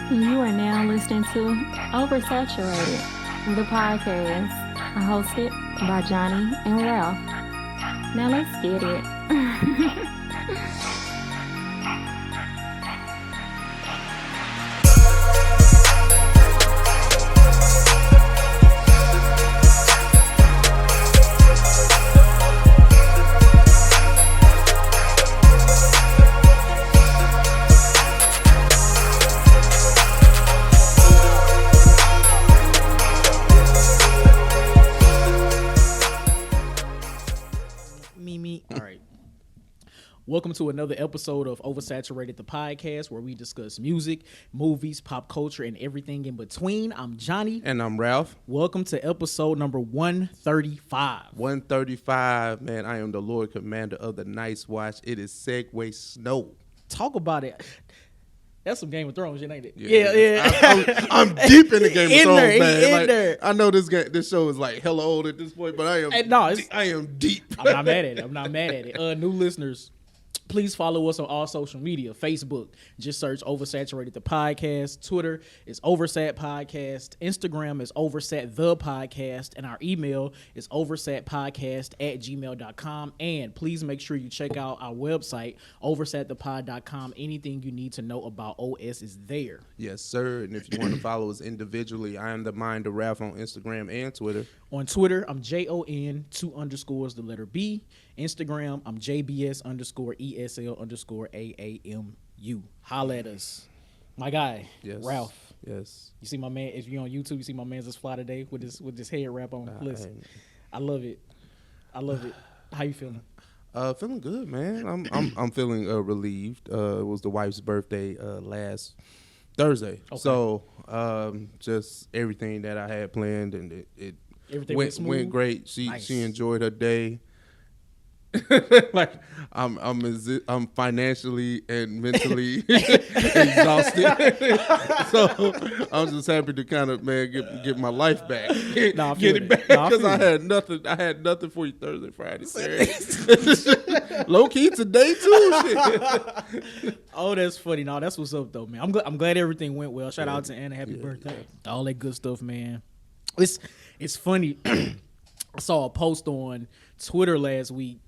You are now listening to Oversaturated, the podcast, hosted by Johnnie and Ralph. Now let's get it. Welcome to another episode of Oversaturated, the podcast, where we discuss music, movies, pop culture, and everything in between. I'm Johnnie. And I'm Ralph. Welcome to episode number 135. 135, man. I am the Lord Commander of the Night's Watch. It is Segway Snow. Talk about it. That's some Game of Thrones shit, ain't it? Yeah. I'm deep in the Game of Thrones, man. There. I know this show is like hella old at this point, but I am deep. I'm not mad at it. New listeners, please follow us on all social media. Facebook, just search Oversaturated the Podcast. Twitter is Oversat Podcast. Instagram is Oversat the Podcast. And our email is oversatpodcast@gmail.com. And please make sure you check out our website, oversatthepod.com. Anything you need to know about OS is there. Yes, sir. And if you want to follow us individually, I am the Mind of Ralph on Instagram and Twitter. On Twitter, I'm JON, 2 underscores, the letter B. Instagram, I'm JBS_ESL_AAMU. Holla at us. My guy, yes. Ralph. Yes. You see my man, if you're on YouTube, you see my man's this fly today with this head wrap on. Listen, I love it. How you feeling? Feeling good, man. I'm feeling relieved. It was the wife's birthday last Thursday. Okay. So just everything that I had planned, and it went great. She enjoyed her day. Like I'm financially and mentally exhausted, so I'm just happy to kind of get my life back, get it back, because I had nothing for you Thursday, Friday, Saturday. Low key today too. Shit. Oh, that's funny. No, that's what's up though, man. I'm glad everything went well. Shout out to Anna, happy birthday, all that good stuff, man. It's funny. I saw a post on Twitter last week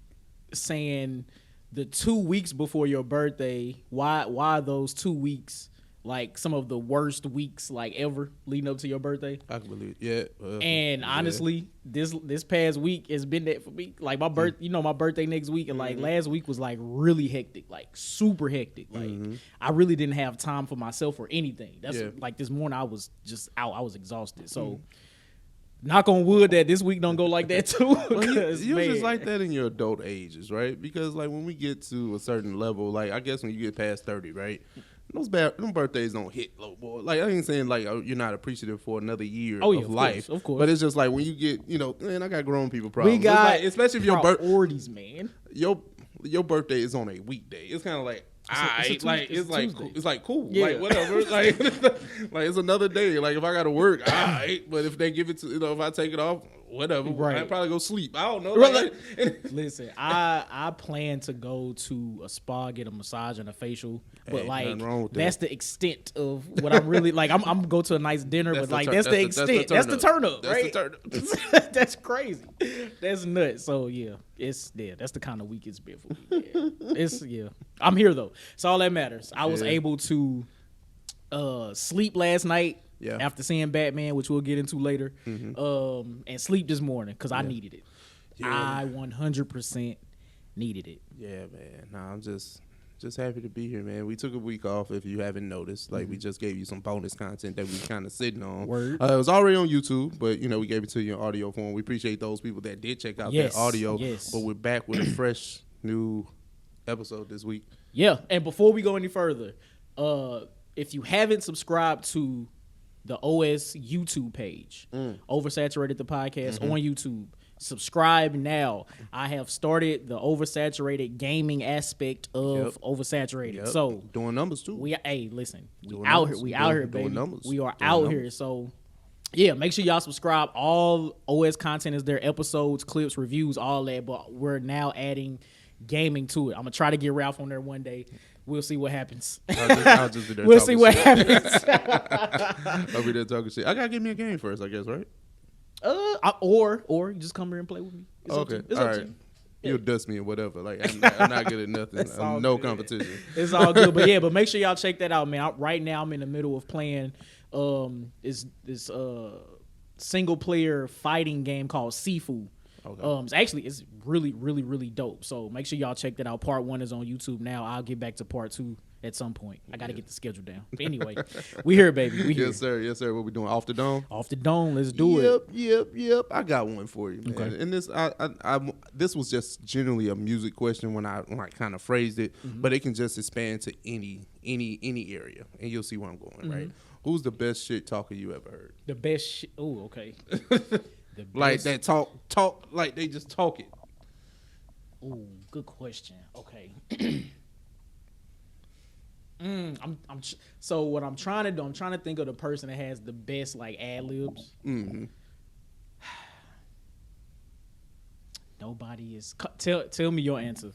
saying the 2 weeks before your birthday, why those 2 weeks like some of the worst weeks like ever leading up to your birthday. I can believe it. Yeah. And honestly, this past week has been that for me. Like my my birthday next week, and like last week was like really hectic, like super hectic. Like I really didn't have time for myself or anything. That's like this morning I was just out. I was exhausted. So knock on wood that this week don't go like that too. Well, you're just like that in your adult ages, right? Because like when we get to a certain level, like I guess when you get past 30, right? Them birthdays don't hit low, boy. Like I ain't saying like you're not appreciative for another year of life, of course. But it's just like when you get, man, I got grown people problems. We got like, especially if your priorities, man. Your birthday is on a weekday. It's kind of like. It's like cool, yeah. Like whatever, like it's another day. Like if I gotta work, but if they give it to if I take it off, whatever, right. I'd probably go sleep. I don't know. Like, listen, I plan to go to a spa, get a massage and a facial, but like that's the extent of what I'm really like. I'm go to a nice dinner, but like that's the extent. That's the turn up, right? That's crazy. That's nuts. So yeah, that's the kind of week it's been for me. Yeah. I'm here though. It's all that matters. I was able to sleep last night after seeing Batman, which we'll get into later, and sleep this morning because I needed it. Yeah. I 100% needed it. Yeah, man. Nah, I'm just happy to be here, man. We took a week off, if you haven't noticed. Like, we just gave you some bonus content that we kind of sitting on. Word. It was already on YouTube, but, we gave it to you in audio form. We appreciate those people that did check out that audio. Yes. But we're back with a fresh new episode this week. Yeah, and before we go any further, if you haven't subscribed to the OS YouTube page, Oversaturated the Podcast on YouTube, subscribe now. I have started the Oversaturated gaming aspect of Oversaturated. So doing numbers too. Listen, we out here, baby. Numbers. We are out here. So yeah, make sure y'all subscribe. All OS content is there, episodes, clips, reviews, all that. But we're now adding gaming to it. I'm gonna try to get Ralph on there one day. We'll see what happens. I'll just be there. We'll see what happens. I'll be there talking shit. I gotta give me a game first, I guess, right? Or you just come here and play with me. It's okay, it's all right. You'll dust me or whatever. Like I'm not good at nothing. I'm no competition. It's all good, but make sure y'all check that out, man. Right now, I'm in the middle of playing this single player fighting game called Sifu. Okay. It's really, really, really dope. So make sure y'all check that out. Part 1 is on YouTube now. I'll get back to part 2 at some point. I got to get the schedule down. But anyway, we here, baby. We here. Yes, sir. Yes, sir. What we doing? Off the dome? Off the dome. Let's do it. Yep. I got one for you, man. Okay. And this, this was just generally a music question when I kind of phrased it, but it can just expand to any area, and you'll see where I'm going, right? Who's the best shit talker you ever heard? The best shit. Oh, okay. Like that talk like they just talk it. Ooh, good question. Okay. So what I'm trying to do, I'm trying to think of the person that has the best like ad libs. Nobody is. Tell me your answer.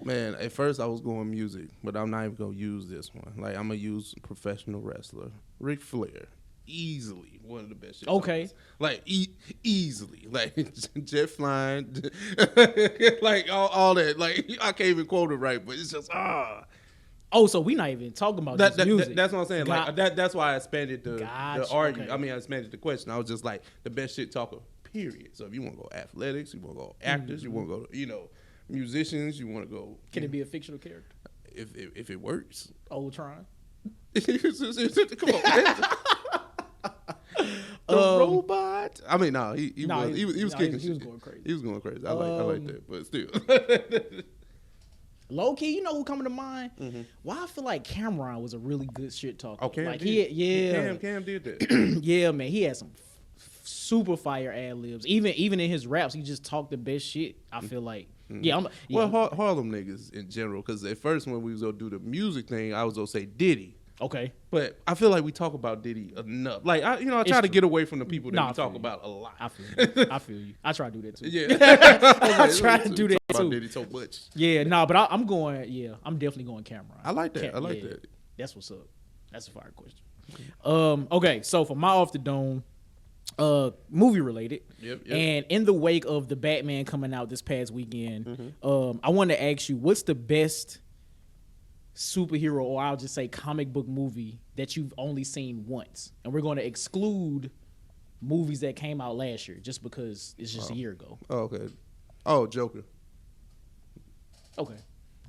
Man, at first I was going Musiq, but I'm not even gonna use this one. Like I'm gonna use professional wrestler Ric Flair. Easily one of the best shit. Okay. Songs. Like easily. Like jet flying. Like all that. Like I can't even quote it right, but it's just Oh, so we not even talking about this music. That's what I'm saying. Like that's why I expanded the argument. Okay. I mean I expanded the question. I was just like the best shit talker, period. So if you want to go athletics, you want to go actors, you want to go musicians, you want to go. Can it be a fictional character? If it works. Ultron. Come on. The robot. I mean, no, he was kicking shit. He was going crazy. He was going crazy. I like that, but still. Low key, you know who coming to mind? Why I feel like Cameron was a really good shit talker. Oh, Cam like did. Cam did that. Yeah, man, he had some super fire ad libs. Even in his raps, he just talked the best shit. I feel like. Well, Harlem niggas in general, because at first when we was gonna do the music thing, I was gonna say Diddy. Okay, but I feel like we talk about Diddy enough. Like I try to get away from the people that we talk about a lot. I feel you. I try to do that too. Yeah, I try to do that too. About Diddy so much. Yeah, but I'm going. Yeah, I'm definitely going Cameron. I like that. I like that. That's what's up. That's a fire question. Okay, so for my off the dome, movie related. Yep. And in the wake of the Batman coming out this past weekend, I want to ask you, what's the best superhero, or I'll just say comic book movie that you've only seen once? And we're going to exclude movies that came out last year just because it's just a year ago. Oh, okay. Oh, Joker. Okay.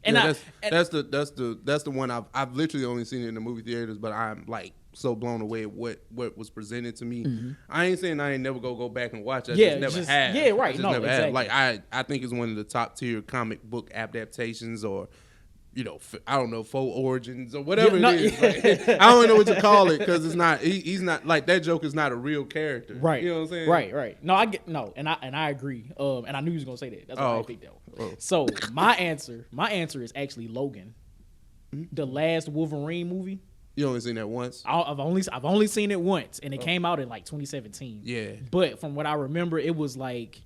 And that's the one I've literally only seen it in the movie theaters, but I'm like so blown away at what was presented to me. I ain't saying I ain't never go back and watch it. I just never have. Yeah, right. I just never have. Like I think it's one of the top tier comic book adaptations, or I don't know, faux origins or whatever it is. Like, I don't know what to call it, because it's not. He's not like that. Joker's not a real character. Right. You know what I'm saying? Right. No, and I agree. And I knew he was gonna say that. That's why I picked that one. So my answer is actually Logan, the last Wolverine movie. You only seen that once? I've only seen it once, and it came out in like 2017. Yeah. But from what I remember, it was like.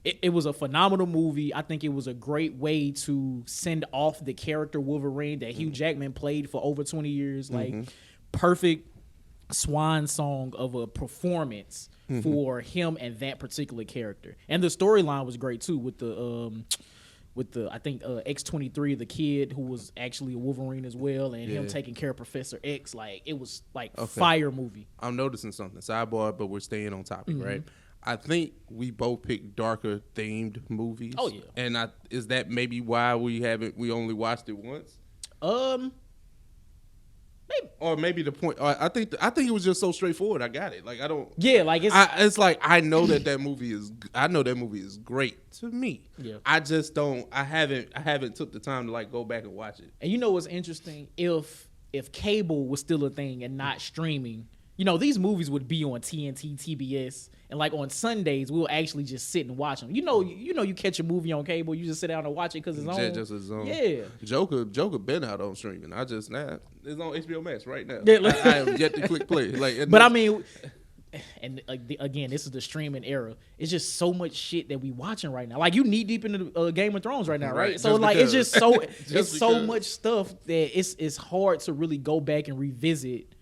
It was a phenomenal movie. I think it was a great way to send off the character Wolverine that Hugh Jackman played for over 20 years. Like, perfect swan song of a performance for him and that particular character. And the storyline was great too, with the I think X-23, the kid who was actually a Wolverine as well, and him taking care of Professor X. Like, it was like a fire movie. I'm noticing something. Sidebar, but we're staying on topic, right? I think we both picked darker themed movies. Oh yeah. And is that maybe why we only watched it once? Maybe. Or maybe the point. I think it was just so straightforward. I got it. Like I don't. Yeah, like it's like I know that movie is. I know that movie is great to me. Yeah. I just don't. I haven't took the time to like go back and watch it. And you know what's interesting? If cable was still a thing and not streaming, these movies would be on TNT, TBS, and like on Sundays we'll actually just sit and watch them. You catch a movie on cable, you just sit down and watch it because it's on. Just it's on. Yeah. Joker been out on streaming. It's on HBO Max right now. Yeah, I have yet to click play. Like, but I mean, and again, this is the streaming era. It's just so much shit that we watching right now. Like you knee deep into Game of Thrones right now, right? So like it's just so it's so much stuff that it's hard to really go back and revisit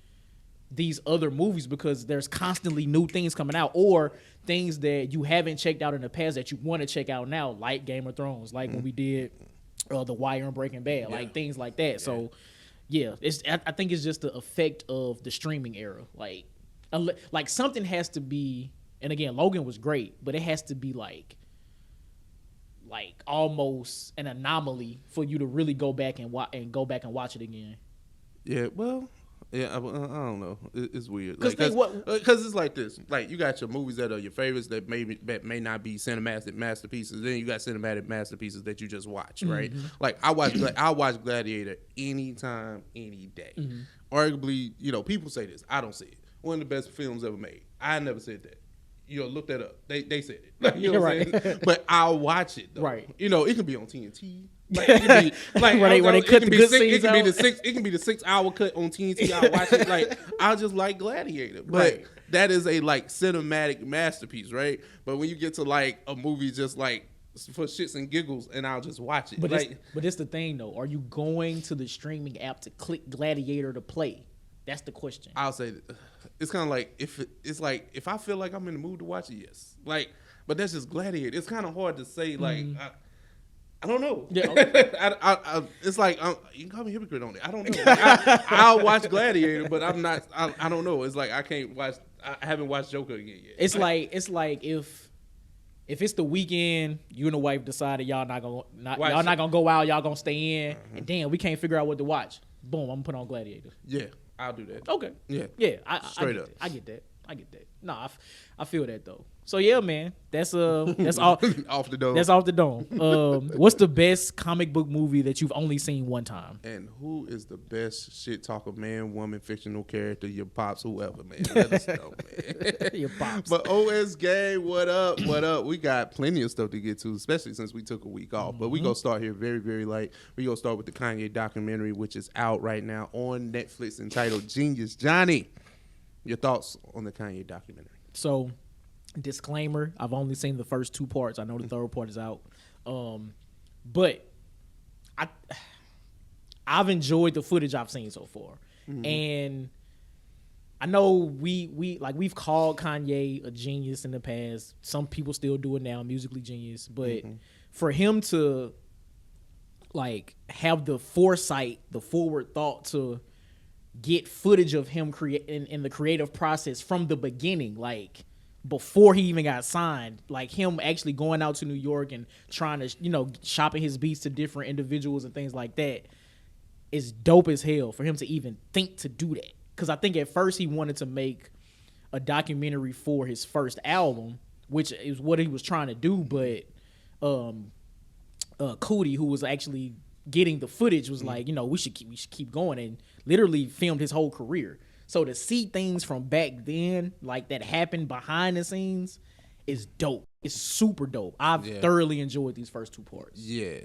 these other movies because there's constantly new things coming out or things that you haven't checked out in the past that you want to check out now, like Game of Thrones, like when we did The Wire and Breaking Bad, like things like that. So yeah, I think it's just the effect of the streaming era, like something has to be, and again, Logan was great, but it has to be like almost an anomaly for you to really go back and watch it again. Yeah, well, yeah, I don't know. It's weird because it's like this. Like you got your movies that are your favorites that may not be cinematic masterpieces. Then you got cinematic masterpieces that you just watch, right? Like I watch Gladiator anytime, any day. Arguably, people say this. I don't say it. One of the best films ever made. I never said that. Look that up. They said it. Like, you know what I'm saying? But I'll watch it though. Right. It can be on TNT. Like it can be like where they cut the good scenes out. It can be the 6 hour cut on TNT. I'll watch it. Like I just like Gladiator. But that is a cinematic masterpiece, right? But when you get to like a movie just like for shits and giggles, and I'll just watch it. But it's the thing though. Are you going to the streaming app to click Gladiator to play? That's the question. I'll say it's kind of like if I feel like I'm in the mood to watch it, yes. Like, but that's just Gladiator. It's kind of hard to say. Like, I don't know. Yeah, okay. It's like you can call me a hypocrite on it. I don't know. Like, I'll watch Gladiator, but I'm not. I don't know. It's like I can't watch. I haven't watched Joker again yet. It's like if it's the weekend, you and the wife decided y'all not gonna go out, y'all gonna stay in, and damn, we can't figure out what to watch. Boom, I'm gonna put on Gladiator. Yeah. I'll do that. Okay. Yeah. Yeah. Straight up. I get that. No, I feel that though. So yeah, man, that's all. Off the dome. That's off the dome. What's the best comic book movie that you've only seen one time? And who is the best shit talker, man, woman, fictional character, your pops, whoever, man? Let us know, man. Your pops. But OS Gang, what up? What up? We got plenty of stuff to get to, especially since we took a week off. But we gonna start here very, very light. We gonna start with the Kanye documentary, which is out right now on Netflix, entitled Genius. Johnnie, your thoughts on the Kanye documentary? So, disclaimer, I've only seen the first 2 parts. I know the third part is out. But I've enjoyed the footage I've seen so far. And I know we've called Kanye a genius in the past. Some people still do it now, musically genius. But for him to have the foresight, the forward thought to get footage of him in the creative process from the beginning, before he even got signed, him actually going out to New York and trying to, shopping his beats to different individuals and things like that, is dope as hell for him to even think to do that. Because I think at first he wanted to make a documentary for his first album, which is what he was trying to do, but Cootie, who was actually getting the footage, was like, we should keep going, and literally filmed his whole career. So to see things from back then, that happened behind the scenes, is dope. It's super dope. I've thoroughly enjoyed these first 2 parts. Yeah.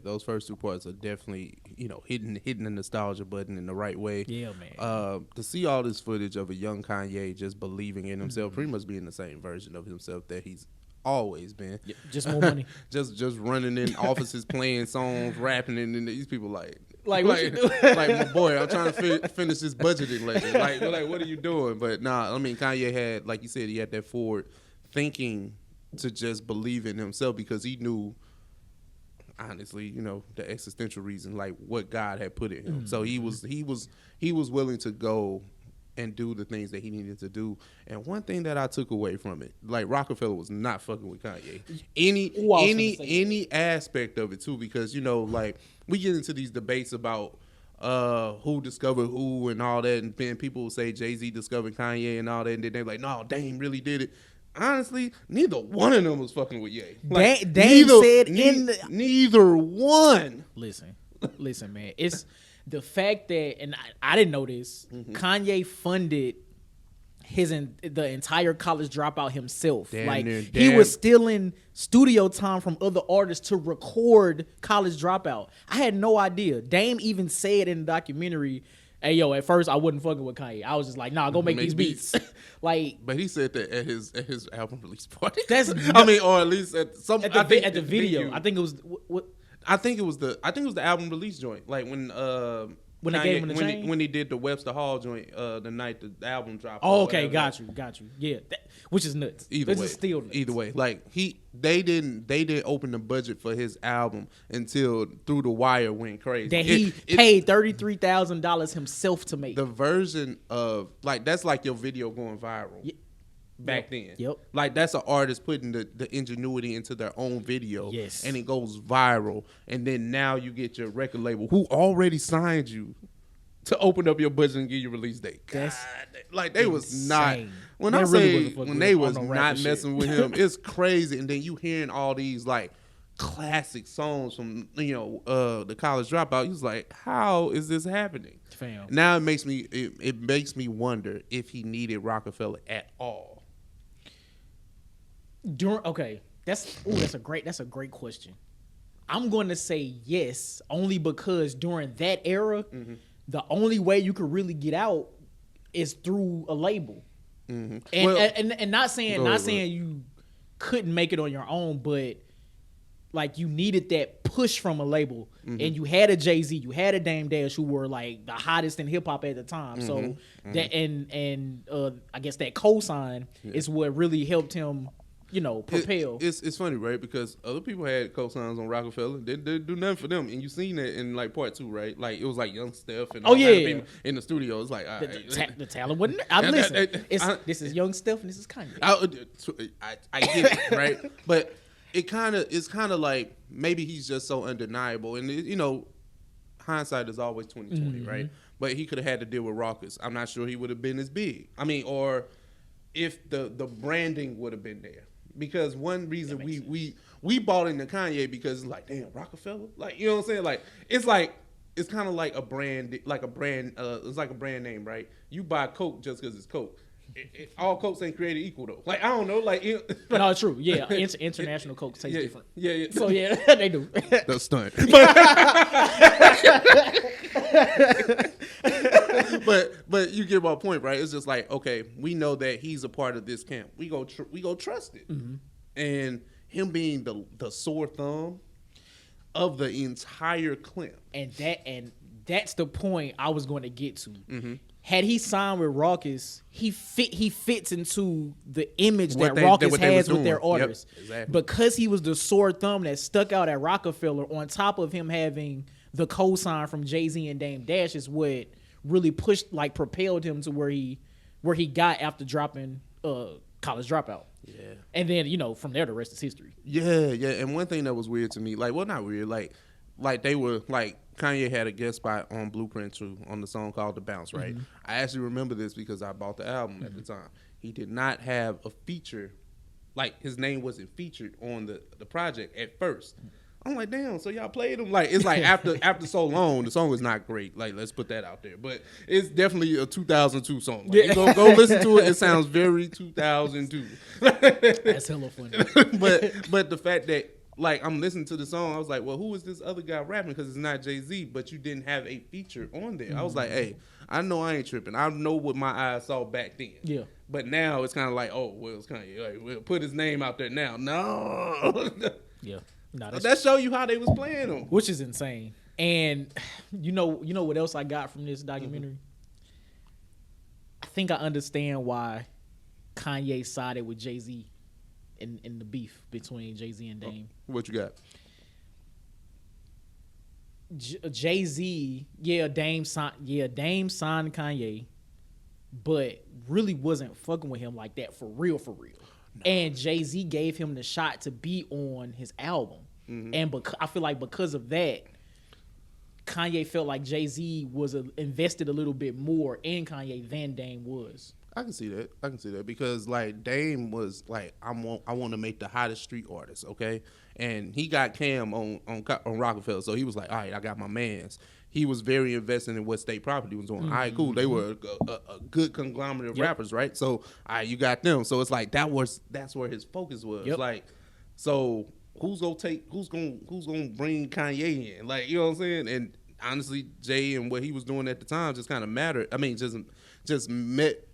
Those first 2 parts are definitely, hitting the nostalgia button in the right way. Yeah, man. To see all this footage of a young Kanye just believing in himself, pretty much being the same version of himself that he's always been. Yeah, just more money. just running in offices, playing songs, rapping, and these people like my boy, I'm trying to finish this budgeting lesson. Like, what are you doing? But nah, I mean, Kanye had, like you said, he had that forward thinking to just believe in himself because he knew, honestly, the existential reason, what God had put in him. So he was willing to go and do the things that he needed to do. And one thing that I took away from it, Rockefeller was not fucking with Kanye. Any aspect of it too, because we get into these debates about who discovered who and all that, and then people will say Jay-Z discovered Kanye and all that, and then they're like, no, Dame really did it. Honestly, neither one of them was fucking with Ye. Neither one. Listen, man. It's the fact that, and I didn't know this, Kanye funded the entire College Dropout himself. He was stealing studio time from other artists to record College Dropout. I had no idea. Dame even said in the documentary, Hey yo, at first I wasn't fucking with Kanye. I was just like, nah, go make these beats. Like, but he said that at his album release party. That's I mean, or at least at the video. I think it was what. I think it was the album release joint. Like when they gave him the chain? When he did the Webster Hall joint the night the album dropped. Oh, okay, got you. Yeah, which is nuts. Either way, is still nuts. Either way, like they didn't open the budget for his album until Through the Wire went crazy. That he paid $33,000 himself to make. The version of like that's like your video going viral. Yeah. Back then. Yep. Like that's an artist putting the ingenuity into their own video. Yes. And it goes viral. And then now you get your record label who already signed you to open up your budget and give you a release date. That's like they insane. Was not when they I really say when they was not messing with him, it's crazy. And then you hearing all these like classic songs from the College Dropout. He's like, how is this happening? Fam. Now it makes me wonder if he needed Rockefeller at all. That's a great question. I'm going to say yes, only because during that era, the only way you could really get out is through a label. Mm-hmm. And not saying you couldn't make it on your own, but like you needed that push from a label. Mm-hmm. And you had a Jay-Z, you had a Dame Dash who were like the hottest in hip hop at the time. Mm-hmm. So that and I guess that cosign is what really helped him. Propel. It's funny, right? Because other people had cosigns on Rockefeller. They didn't do nothing for them. And you seen that in like part 2, right? Like it was like Young Steph and all people in the studio. It's like the talent wasn't there. This is Young Steph and this is Kanye. I get it, right? But it's kind of like maybe he's just so undeniable. And hindsight is always 20/20, right? But he could have had to deal with Rawkus. I'm not sure he would have been as big. I mean, or if the branding would have been there. Because one reason we bought into Kanye because it's like, damn, Rockefeller, like, you know what I'm saying? Like it's kind of like a brand, it's like a brand name, right? You buy Coke just because it's Coke. All Cokes ain't created equal though. Like I don't know, like no, it's true. Yeah, international Coke tastes different. Yeah. So yeah, they do. That's stunt. But you get my point, right? It's just like, okay, we know that he's a part of this camp. We go trust it, and him being the sore thumb of the entire camp, and that's the point I was going to get to. Mm-hmm. Had he signed with Rawkus, he fits into the image that Rawkus has with their artists. Yep, exactly. Because he was the sore thumb that stuck out at Rockefeller, on top of him having the cosign from Jay-Z and Dame Dash, is what really propelled him to where he got after dropping College Dropout. Yeah. And then, from there the rest is history. Yeah. And one thing that was weird to me, like, well, not weird, like they were like, Kanye had a guest spot on Blueprint 2 on the song called The Bounce, right? Mm-hmm. I actually remember this because I bought the album at the time. He did not have a feature, like his name wasn't featured on the project at first. I'm like, damn, so y'all played him? Like, it's like after so long, the song was not great. Like, let's put that out there. But it's definitely a 2002 song. Like, you go listen to it. It sounds very 2002. That's hella funny. But the fact that, like, I'm listening to the song, I was like, well, who is this other guy rapping? Because it's not Jay-Z, but you didn't have a feature on there. I was like, hey, I know I ain't tripping. I know what my eyes saw back then. Yeah. But now it's kind of like, oh, well, it's Kanye. Like, we'll put his name out there now. No. Yeah. No, that show you how they was playing him. Which is insane. And you know what else I got from this documentary? I think I understand why Kanye sided with Jay-Z in the beef between Jay-Z and Dame. What you got? Jay-Z, Dame signed Kanye, but really wasn't fucking with him like that for real. No. And Jay-Z gave him the shot to be on his album. Mm-hmm. And I feel like because of that, Kanye felt like Jay-Z was invested a little bit more in Kanye than Dame was. I can see that because like Dame was like, I want to make the hottest street artist, okay? And he got Cam on Rockefeller, so he was like, all right, I got my mans. He was very invested in what State Property was doing. Mm-hmm. All right, cool. They were a good conglomerate of rappers, right? So, all right, you got them. So it's like that's where his focus was. Yep. Like, so who's gonna bring Kanye in? Like, you know what I'm saying? And honestly, Jay and what he was doing at the time just kind of mattered. I mean, just met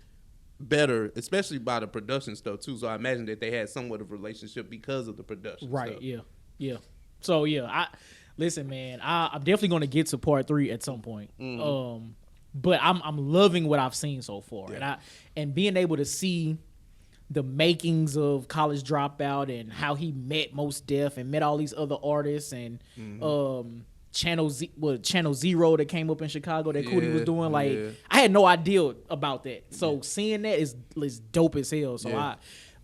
better, especially by the production stuff too. So I imagine that they had somewhat of a relationship because of the production right stuff. Yeah so listen, man, I'm definitely going to get to part 3 at some point. But I'm loving what I've seen so far. And being able to see the makings of College Dropout and how he met Mos Def and met all these other artists and Channel Zero that came up in Chicago that Cootie was doing. Like, I had no idea about that. So seeing that is dope as hell. So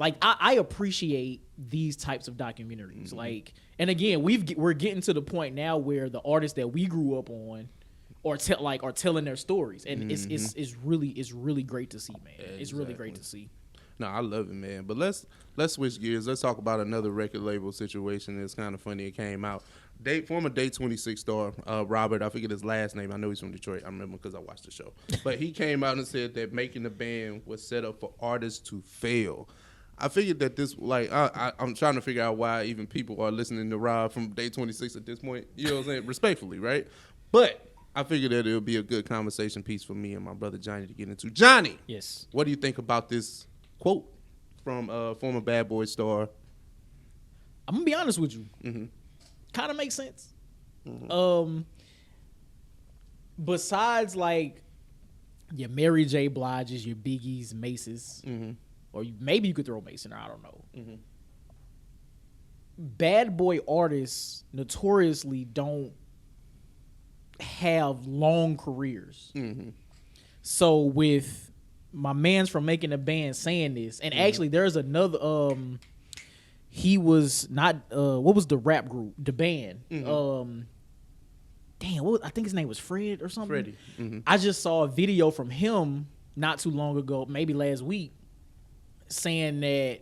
I appreciate these types of documentaries. Like, and again, we're getting to the point now where the artists that we grew up on are telling their stories, and it's really great to see, man. Exactly. It's really great to see. No, I love it, man. But let's switch gears. Let's talk about another record label situation. It's kind of funny. It came out. Former Day 26 star Robert, I forget his last name. I know he's from Detroit. I remember because I watched the show. But he came out and said that making the band was set up for artists to fail. I figured that this, like, I'm trying to figure out why even people are listening to Rob from Day 26 at this point. You know what I'm saying? Respectfully, right? But I figured that it would be a good conversation piece for me and my brother Johnny to get into. Johnny, yes, what do you think about this quote from former Bad Boy star? I'm gonna be honest with you. Kind of makes sense. Besides, like, your Mary J. Blige's, your Biggie's, Mace's, or maybe you could throw Mason, or I don't know. Bad boy artists notoriously don't have long careers. So with my man's from Making a Band saying this, and actually there's another he was not what was the rap group, the band, I think his name was Fred or something. Freddie. I just saw a video from him not too long ago, maybe last week, saying that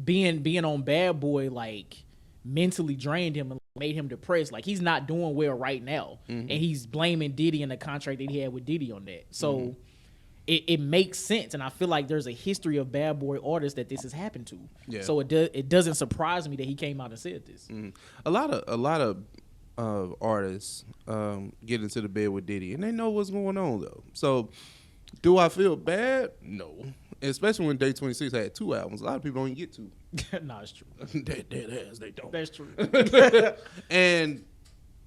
being on Bad Boy, like, mentally drained him and made him depressed. Like, he's not doing well right now, and he's blaming Diddy and the contract that he had with Diddy on that. So it makes sense, and I feel like there's a history of Bad Boy artists that this has happened to. So it doesn't surprise me that he came out and said this. A lot of artists get into the bed with Diddy, and they know what's going on though. So do I feel bad? No. Especially when Day 26 had 2 albums. A lot of people don't even get 2. No, it's true. They don't. That's true. And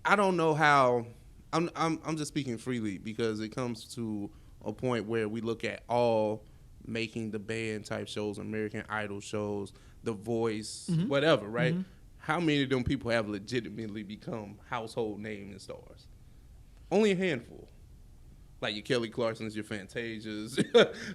I don't know how. I'm just speaking freely because it comes to a point where we look at all Making the Band type shows, American Idol shows, The Voice, whatever, right? How many of them people have legitimately become household names and stars? Only a handful. Like your Kelly Clarksons, your Fantasias,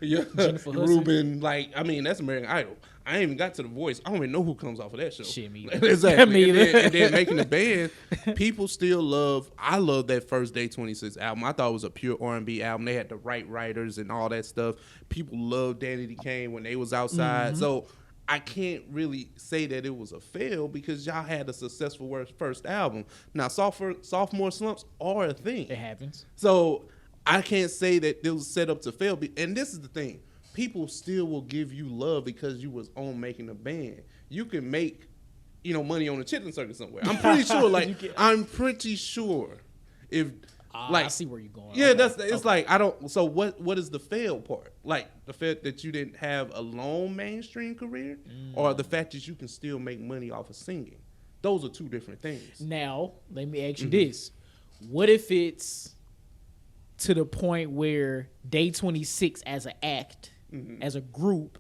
your Ruben. Like, I mean, that's American Idol. I ain't even got to The Voice. I don't even know who comes off of that show. Shit, me exactly. And then Making the Band, people still love. I love that first Day 26 album. I thought it was a pure R&B album. They had the right writers and all that stuff. People loved Danny D. Kane when they was outside. So I can't really say that it was a fail because y'all had a successful first album. Now, sophomore slumps are a thing. It happens. So I can't say that it was set up to fail. And this is the thing. People still will give you love because you was on Making a Band. You can make, money on the chitlin circuit somewhere. I'm pretty sure. I'm pretty sure if I see where you're going. Yeah, it's like I don't. So what is the fail part? Like the fact that you didn't have a long mainstream career, or the fact that you can still make money off of singing? Those are 2 different things. Now let me ask you this: what if it's to the point where Day 26 as an act, as a group,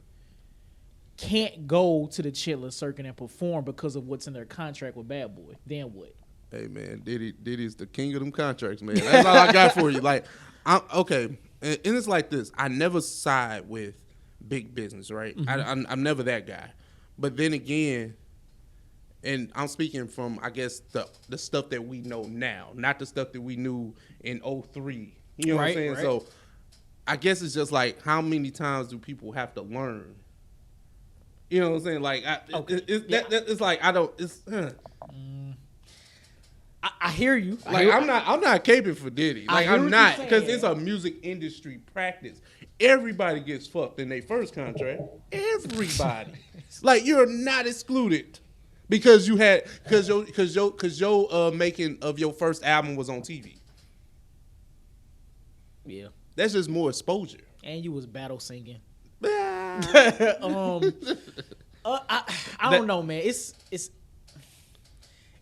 can't go to the Chitlin circuit and perform because of what's in their contract with Bad Boy? Then what? Hey man, Diddy's the king of them contracts, man. That's all I got for you. Like, I'm okay, and it's like this. I never side with big business, right? I'm never that guy. But then again, and I'm speaking from, I guess, the stuff that we know now, not the stuff that we knew in 2003. You know what I'm saying? Right. So I guess it's just like, how many times do people have to learn? You know what I'm saying? Like, it's like, I don't, it's, I hear you. I'm not caping for Diddy. Like, I'm not, because it's a music industry practice. Everybody gets fucked in their first contract. Everybody. Like, you're not excluded because your making of your first album was on TV. Yeah. That's just more exposure. And you was battle singing. I don't know, man.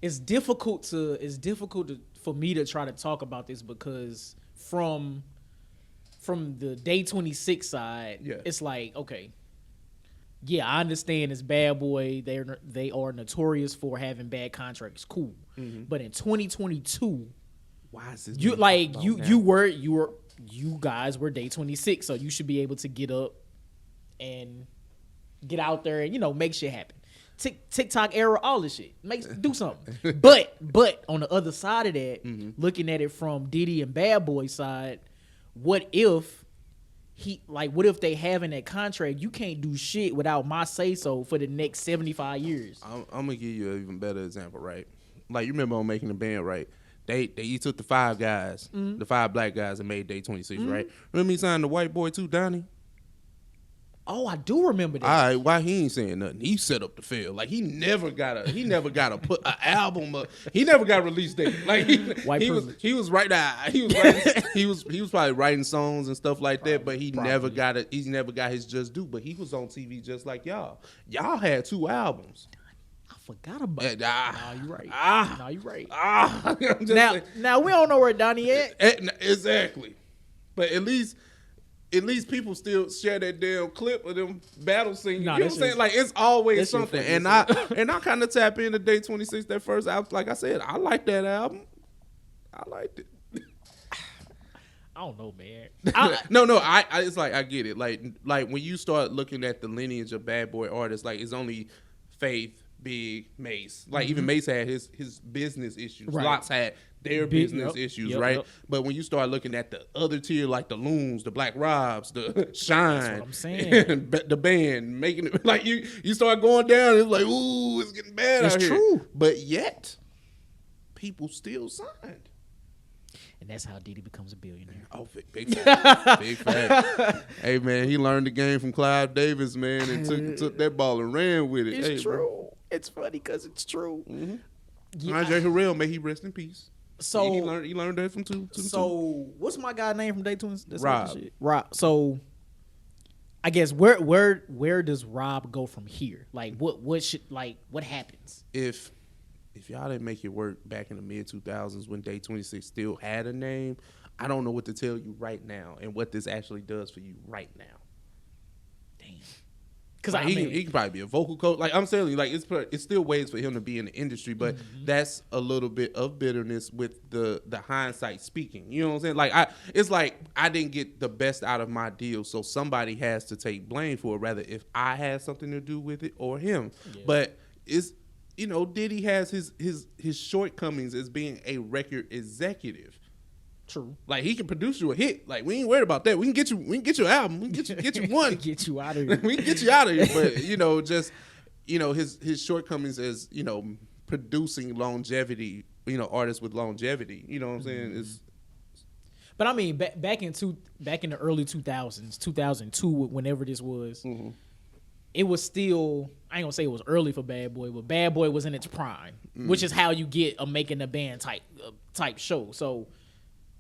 It's difficult for me to try to talk about this because from the Day 26 side, it's like, okay, yeah, I understand it's Bad Boy. They are notorious for having bad contracts. Cool. Mm-hmm. But in 2022, why is this you guys were Day 26, so you should be able to get up and get out there and make shit happen. TikTok era, all this shit. Do something. But on the other side of that, looking at it from Diddy and Bad Boy side, what if they have in that contract, you can't do shit without my say so for the next 75 years. I'm gonna give you an even better example, right? Like, you remember on Making the Band, right? They took the 5 guys, the 5 black guys, and made Day 26, right? Remember he signed the white boy too, Johnnie? Oh, I do remember that. All right, why he ain't saying nothing? He set up the field. Like, he never got to put an album up. He never got a release date. Like, he was right there. He was probably writing songs and stuff like that, but he never got his just due. But he was on TV just like y'all. Y'all had 2 albums. I forgot about it. Nah, you right. Nah, you right. Now we don't know where Donnie at. Exactly. But at least people still share that damn clip of them battle singing. You know what I'm saying? Like, it's always something. And I kind of tap into Day 26, that first album. Like I said, I like that album. I liked it. I don't know, man. No. It's like, I get it. Like when you start looking at the lineage of Bad Boy artists, like, it's only Faith, Big, Mace. Like, even Mace had his business issues. Right. Lots had their business issues, right? Yep. But when you start looking at the other tier, like the Loons, the Black Robs, the Shine, that's what I'm saying. the band, making it like you start going down, it's like, ooh, it's getting bad out here. It's true. But yet, people still signed. And that's how Diddy becomes a billionaire. Oh, big fact. Big fact. Hey, man, he learned the game from Clive Davis, man, and took that ball and ran with it. It's true. Bro. It's funny because it's true. Mm-hmm. Yeah. Andre Harrell, may he rest in peace. So he learned that from two. So what's my guy name from Day 20? Rob. So I guess where does Rob go from here? Like what happens? If y'all didn't make it work back in the mid 2000s when Day 26 still had a name, I don't know what to tell you right now and what this actually does for you right now. Damn. Because he can probably be a vocal coach. Like, I'm saying, like, it's still ways for him to be in the industry, but that's a little bit of bitterness with the hindsight speaking. You know what I'm saying? Like, it's like I didn't get the best out of my deal, so somebody has to take blame for it, rather if I had something to do with it or him. Yeah. But it's, Diddy has his shortcomings as being a record executive. True. Like, he can produce you a hit. Like, we ain't worried about that. We can get you an album. We can get you one. Get you out of here. We can get you out of here. But his shortcomings as producing longevity. Artists with longevity. You know what I'm saying? Is. But I mean, back in the early 2000s, 2002, whenever this was, it was still. I ain't gonna say it was early for Bad Boy, but Bad Boy was in its prime, which is how you get a Making the Band type show. So.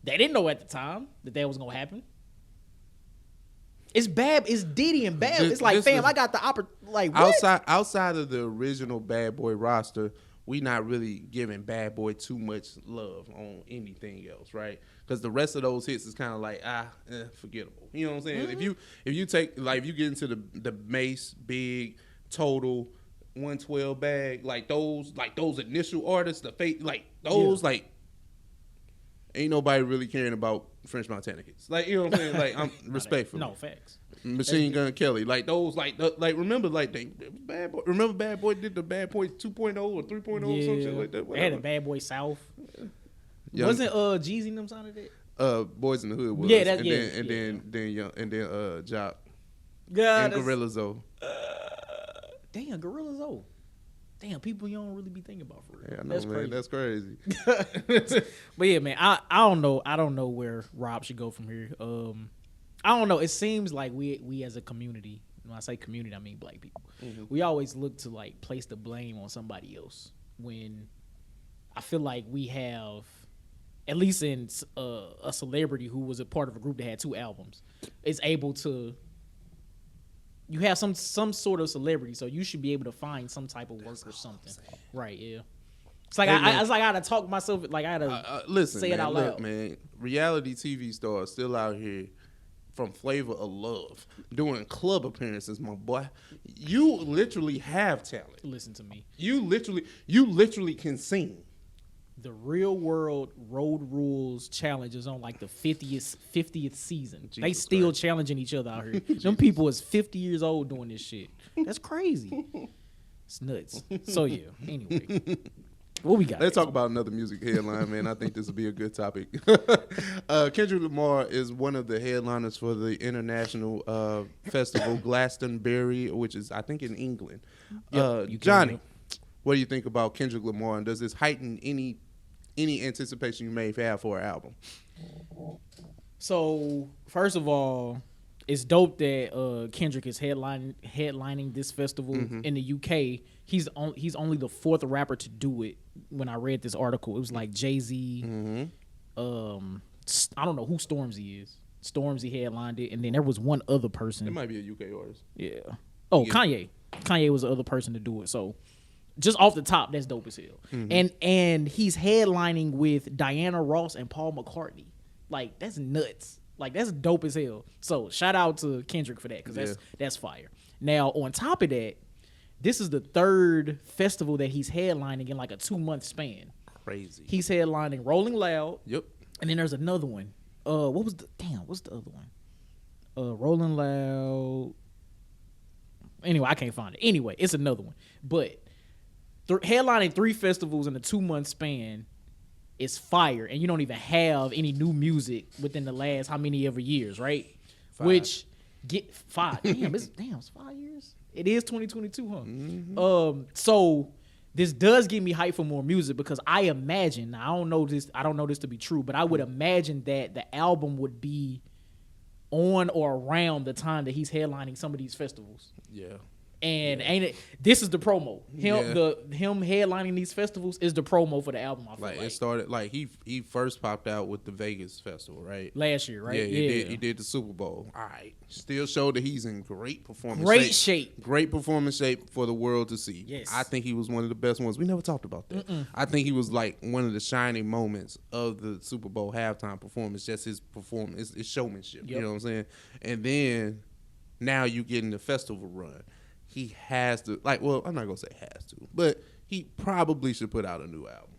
They didn't know at the time that was gonna happen. It's Diddy and Bad. It's like, fam, I got the opportunity. Like, what? Outside of the original Bad Boy roster, we not really giving Bad Boy too much love on anything else, right? Because the rest of those hits is kind of like forgettable. You know what I'm saying? Mm-hmm. If you take, like, if you get into the Mace, Big, Total, 112 Bag, like those initial artists, the fate, like those, like. Ain't nobody really caring about French Montana kids. Like, you know what I'm saying? Like, I'm respectful. No, facts. Machine Gun Kelly. Like, those, like remember, like, they Bad Boy. Remember Bad Boy did the Bad Boy 2.0 or 3.0 or some shit like that? They had a Bad Boy South. Yeah. Wasn't Jeezy and them sounded it? Boys in the Hood was. Yeah, then Jock. God, and Gorilla Zoe. Damn, Gorilla Zoe. Damn, people you don't really be thinking about for real. Yeah, I know, man. That's crazy. But yeah, man, I don't know. I don't know where Rob should go from here. I don't know. It seems like we as a community, when I say community, I mean black people. Mm-hmm. We always look to like place the blame on somebody else when I feel like we have at least in a celebrity who was a part of a group that had 2 albums, is able to. You have some sort of celebrity, so you should be able to find some type of work or something, right? Yeah. It's like I gotta talk myself. Like I gotta listen, say man, it out loud. look, man. Reality TV stars still out here from Flavor of Love doing club appearances, my boy. You literally have talent. Listen to me. You literally can sing. The Real World Road Rules Challenge is on like the 50th season. They still challenging each other out here. Them people is 50 years old doing this shit. That's crazy. It's nuts. So yeah. Anyway, what we got? Let's talk about another music headline, man. I think this would be a good topic. Kendrick Lamar is one of the headliners for the international festival Glastonbury, which is I think in England. Johnnie, what do you think about Kendrick Lamar, and does this heighten any anticipation you may have for an album? So first of all, it's dope that Kendrick is headlining this festival in the UK. He's only the 4th rapper to do it. When I read this article, it was like Jay-Z. I don't know who Stormzy is. Stormzy headlined it, and then there was one other person. It might be a UK artist. Yeah. Oh, yeah. Kanye. Kanye was the other person to do it. So just off the top, that's dope as hell. And he's headlining with Diana Ross and Paul McCartney. Like, that's nuts. Like, that's dope as hell. So shout out to Kendrick for that, because that's fire. Now, on top of that, this is the 3rd festival that he's headlining in like a 2-month span. Crazy. He's headlining Rolling Loud. Yep. And then there's another one. What's the other one? Rolling Loud. Anyway, I can't find it. Anyway, it's another one. But headlining 3 festivals in a 2-month span is fire, and you don't even have any new music within the last how many ever years, right? 5. Which get 5. It's 5 years. It is 2022, huh? So this does get me hyped for more music, because I imagine, I don't know this to be true, but I would imagine that the album would be on or around the time that he's headlining some of these festivals. Yeah. And ain't it? This is the promo. Him headlining these festivals is the promo for the album. I feel like it started like he first popped out with the Vegas festival, right? Last year, right? Yeah, he did the Super Bowl. All right, still showed that he's in great performance shape. Great performance shape for the world to see. Yes, I think he was one of the best ones. We never talked about that. I think he was like one of the shining moments of the Super Bowl halftime performance. Just his performance, his showmanship. Yep. You know what I'm saying? And then now you get in the festival run. He has to, like, well, I'm not going to say has to, but he probably should put out a new album.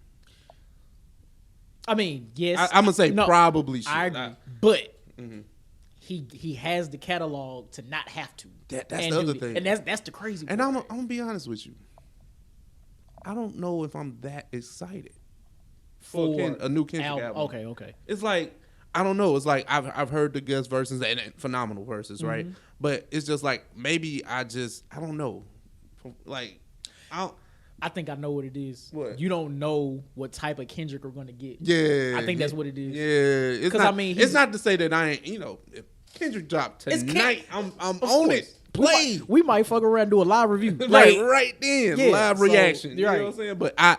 I mean, yes. I'm going to say probably should. I agree. But he has the catalog to not have to. That's the other thing. And that's the crazy part. And I'm going to be honest with you. I don't know if I'm that excited for a new Kendrick album. Okay. It's like, I don't know. It's like I've heard the guest verses and phenomenal verses, right? But it's just like maybe I don't know. Like I think I know what it is. What? You don't know what type of Kendrick we're going to get. Yeah. I think that's what it is. Yeah. Because it's not to say that I ain't, if Kendrick dropped tonight, I'm on it. Play. We might fuck around and do a live review. Like right then. Yeah, live reaction. You know right. what I'm saying? But I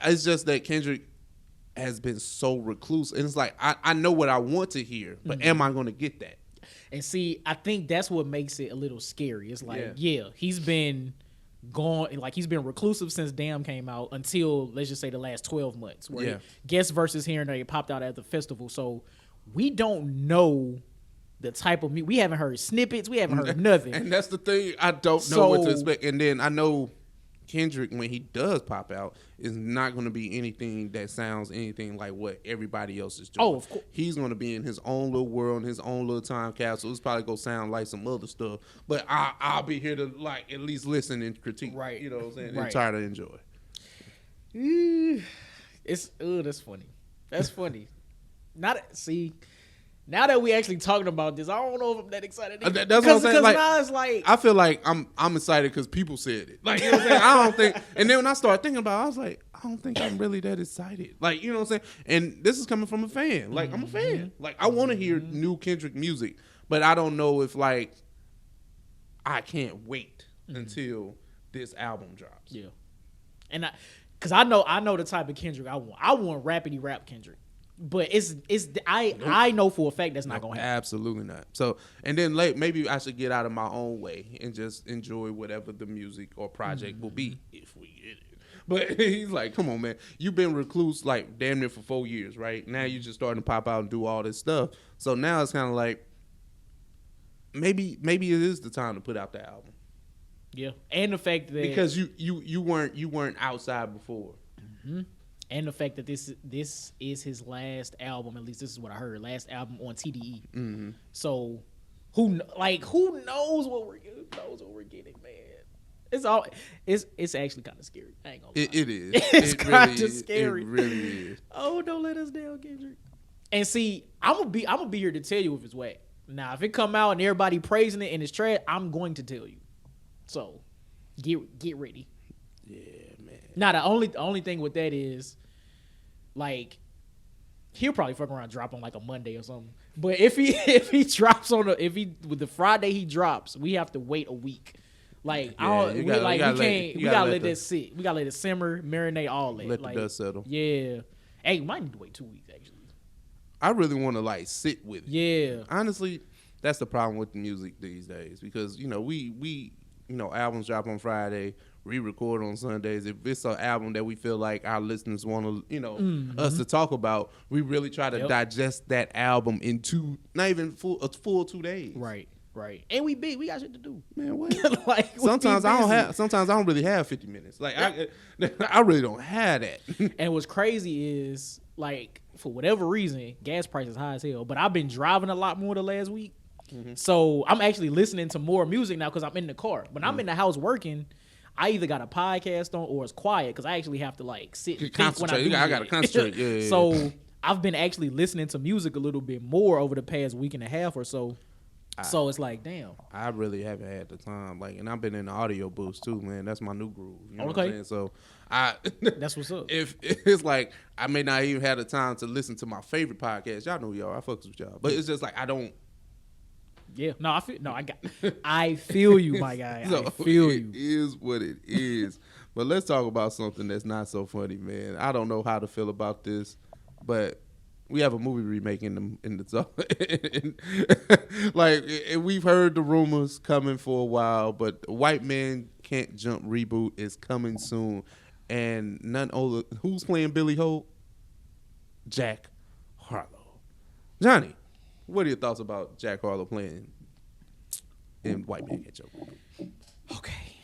it's just that Kendrick has been so recluse, and it's like I know what I want to hear, but am I going to get that? And see, I think that's what makes it a little scary. It's like, he's been gone, like he's been reclusive since Damn came out until, let's just say, the last 12 months, where guest verses here and there popped out at the festival. So we don't know the type of music. We haven't heard snippets. We haven't heard nothing. And that's the thing. I don't know what to expect. And then I know Kendrick, when he does pop out, is not going to be anything that sounds anything like what everybody else is doing. Oh, of course. He's going to be in his own little world, in his own little time capsule. It's probably going to sound like some other stuff. But I'll be here to like at least listen and critique. Right. You know what I'm saying? Right. And try to enjoy. That's funny. That's funny. Now that we actually talking about this, I don't know if I'm that excited. That's what I'm saying. Because now it's like, I feel like I'm excited because people said it. Like, you know what I'm saying? I don't think. And then when I started thinking about it, I was like, I don't think I'm really that excited. Like, you know what I'm saying? And this is coming from a fan. Like, I'm a fan. Like, I want to hear new Kendrick music, but I don't know if like I can't wait until this album drops. Yeah, and because I know the type of Kendrick I want. I want rappity rap Kendrick. But I know for a fact that's not gonna happen. Absolutely not. So, and then maybe I should get out of my own way and just enjoy whatever the music or project will be if we get it. But he's like, come on, man. You've been recluse like damn near for 4 years, right? Now you're just starting to pop out and do all this stuff. So now it's kind of like maybe it is the time to put out the album. Yeah, and the fact that because you weren't outside before. Mm-hmm. And the fact that this is his last album, at least this is what I heard, last album on TDE. Mm-hmm. So who knows what we're getting, man. It's actually kind of scary. I ain't gonna lie. It is. It's kind of scary. It really is. Oh, don't let us down, Kendrick. And see, I'm gonna be here to tell you if it's whack. Now, if it come out and everybody praising it and it's trash, I'm going to tell you. So get ready. Yeah, man. Now the only thing with that is, like, he'll probably fuck around and drop on like a Monday or something. But if he drops with the Friday he drops, we have to wait a week. Like, we gotta let that sit. We gotta let it simmer, marinate, all that. Let the dust settle. Yeah. Hey, we might need to wait 2 weeks actually. I really want to like sit with it. Yeah. Honestly, that's the problem with the music these days because we albums drop on Friday, re-record on Sundays. If it's an album that we feel like our listeners want to us to talk about, we really try to digest that album in not even a full 2 days. Right. And we got shit to do. Man, what? Like, sometimes I don't really have 50 minutes. Like I really don't have that. And what's crazy is, like, for whatever reason, gas prices high as hell. But I've been driving a lot more the last week. Mm-hmm. So I'm actually listening to more music now because I'm in the car. When I'm in the house working, I either got a podcast on or it's quiet because I actually have to like sit and think when I got to concentrate. Yeah. So I've been actually listening to music a little bit more over the past week and a half or so. So it's like, damn. I really haven't had the time. Like, and I've been in the audio booths too, man. That's my new groove. You know what I'm saying? So that's what's up. If it's like I may not even have the time to listen to my favorite podcast. Y'all know y'all. I fucks with y'all. But it's just like I don't. Yeah. No, I feel you, my guy. So I feel you. It is what it is. But let's talk about something that's not so funny, man. I don't know how to feel about this, but we have a movie remake in the like we've heard the rumors coming for a while, but White Man Can't Jump reboot is coming soon, and none older. Who's playing Billy Hope? Jack Harlow. Johnny, what are your thoughts about Jack Harlow playing in White Man Can't Jump? Okay,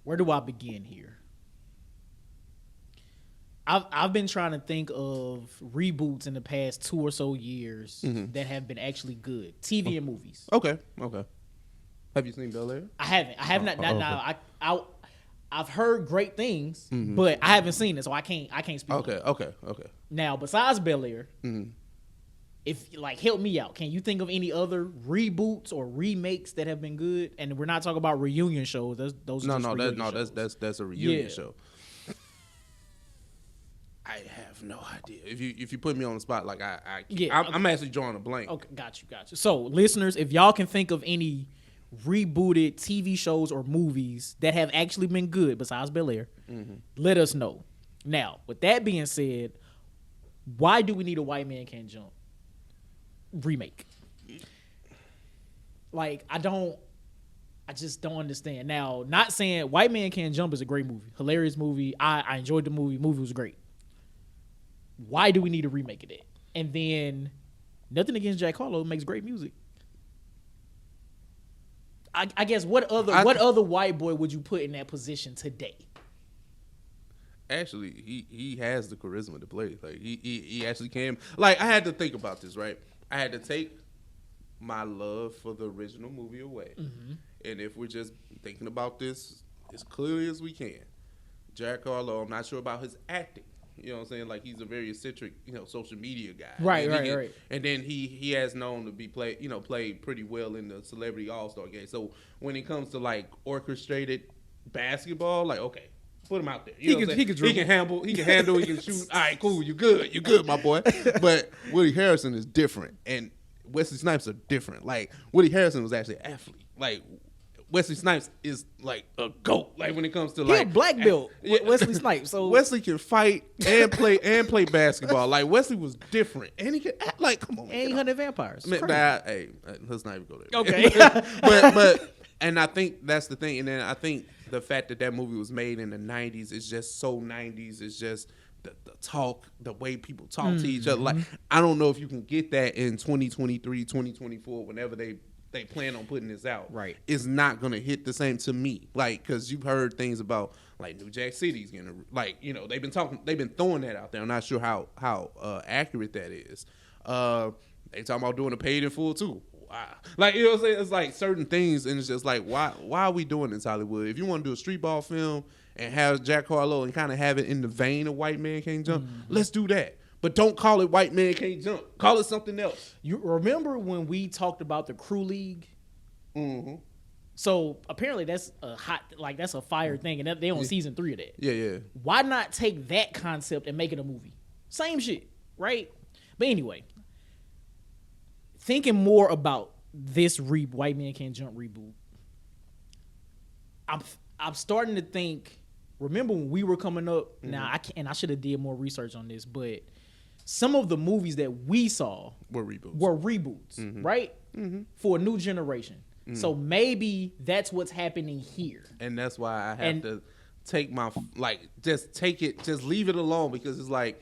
where do I begin here? I've been trying to think of reboots in the past 2 or so years that have been actually good. TV and movies. Okay. Have you seen Bel-Air? I haven't. I have not. Okay. I've heard great things, but I haven't seen it, so I can't speak. Okay. Now, besides Bel-Air, if help me out, can you think of any other reboots or remakes that have been good? And we're not talking about reunion shows. That's a reunion show. I have no idea. If you put me on the spot, like I'm actually drawing a blank. Okay, got you. So, listeners, if y'all can think of any rebooted TV shows or movies that have actually been good besides Bel-Air, let us know. Now, with that being said, why do we need a White Man Can't Jump remake? Like, I just don't understand. Now, not saying White Man Can't Jump is a great movie, hilarious movie. I enjoyed the movie. Movie was great. Why do we need to remake it? And then, nothing against Jack Harlow, makes great music. I guess what other white boy would you put in that position today? Actually, he has the charisma to play. Like he actually can. Like, I had to think about this, right? I had to take my love for the original movie away, and if we're just thinking about this as clearly as we can, Jack Harlow, I'm not sure about his acting. You know what I'm saying? Like, he's a very eccentric, social media guy. Right. And then he has known to be played pretty well in the Celebrity All-Star game. So when it comes to like orchestrated basketball, like, okay, put him out there. He can handle, he can shoot. All right, cool, you good, my boy. But Woody Harrelson is different, and Wesley Snipes are different. Like, Woody Harrelson was actually an athlete. Like, Wesley Snipes is like a GOAT. Like when it comes to he like a black belt, Wesley Snipes. So Wesley can fight and play basketball. Like Wesley was different, and he could act like come on, and he hunted vampires. Hey, let's not even go there. Okay, but and I think that's the thing. And then I think the fact that movie was made in the 90s is just so 90s. It's just the talk, the way people talk to each other. Like I don't know if you can get that in 2023, 2024, whenever they plan on putting this out. Right. It's not going to hit the same to me. Like, because you've heard things about, like, New Jack City's going to, like, you know, they've been throwing that out there. I'm not sure how accurate that is. They talking about doing a paid in full, too. Wow. Like, you know what I'm saying? It's like certain things, and it's just like, why are we doing this, Hollywood? If you want to do a street ball film and have Jack Harlow and kind of have it in the vein of White Man Can't Jump, let's do that. But don't call it White Man Can't Jump. Call it something else. You remember when we talked about the Crew League? Mm-hmm. So apparently that's a fire thing, and they're on season 3 of that. Yeah. Why not take that concept and make it a movie? Same shit, right? But anyway, thinking more about this White Man Can't Jump reboot, I'm starting to think. Remember when we were coming up? Mm-hmm. Now I should have did more research on this, but some of the movies that we saw were reboots, mm-hmm. right? Mm-hmm. For a new generation. Mm-hmm. So maybe that's what's happening here. And that's why I have to take just take it, just leave it alone, because it's like,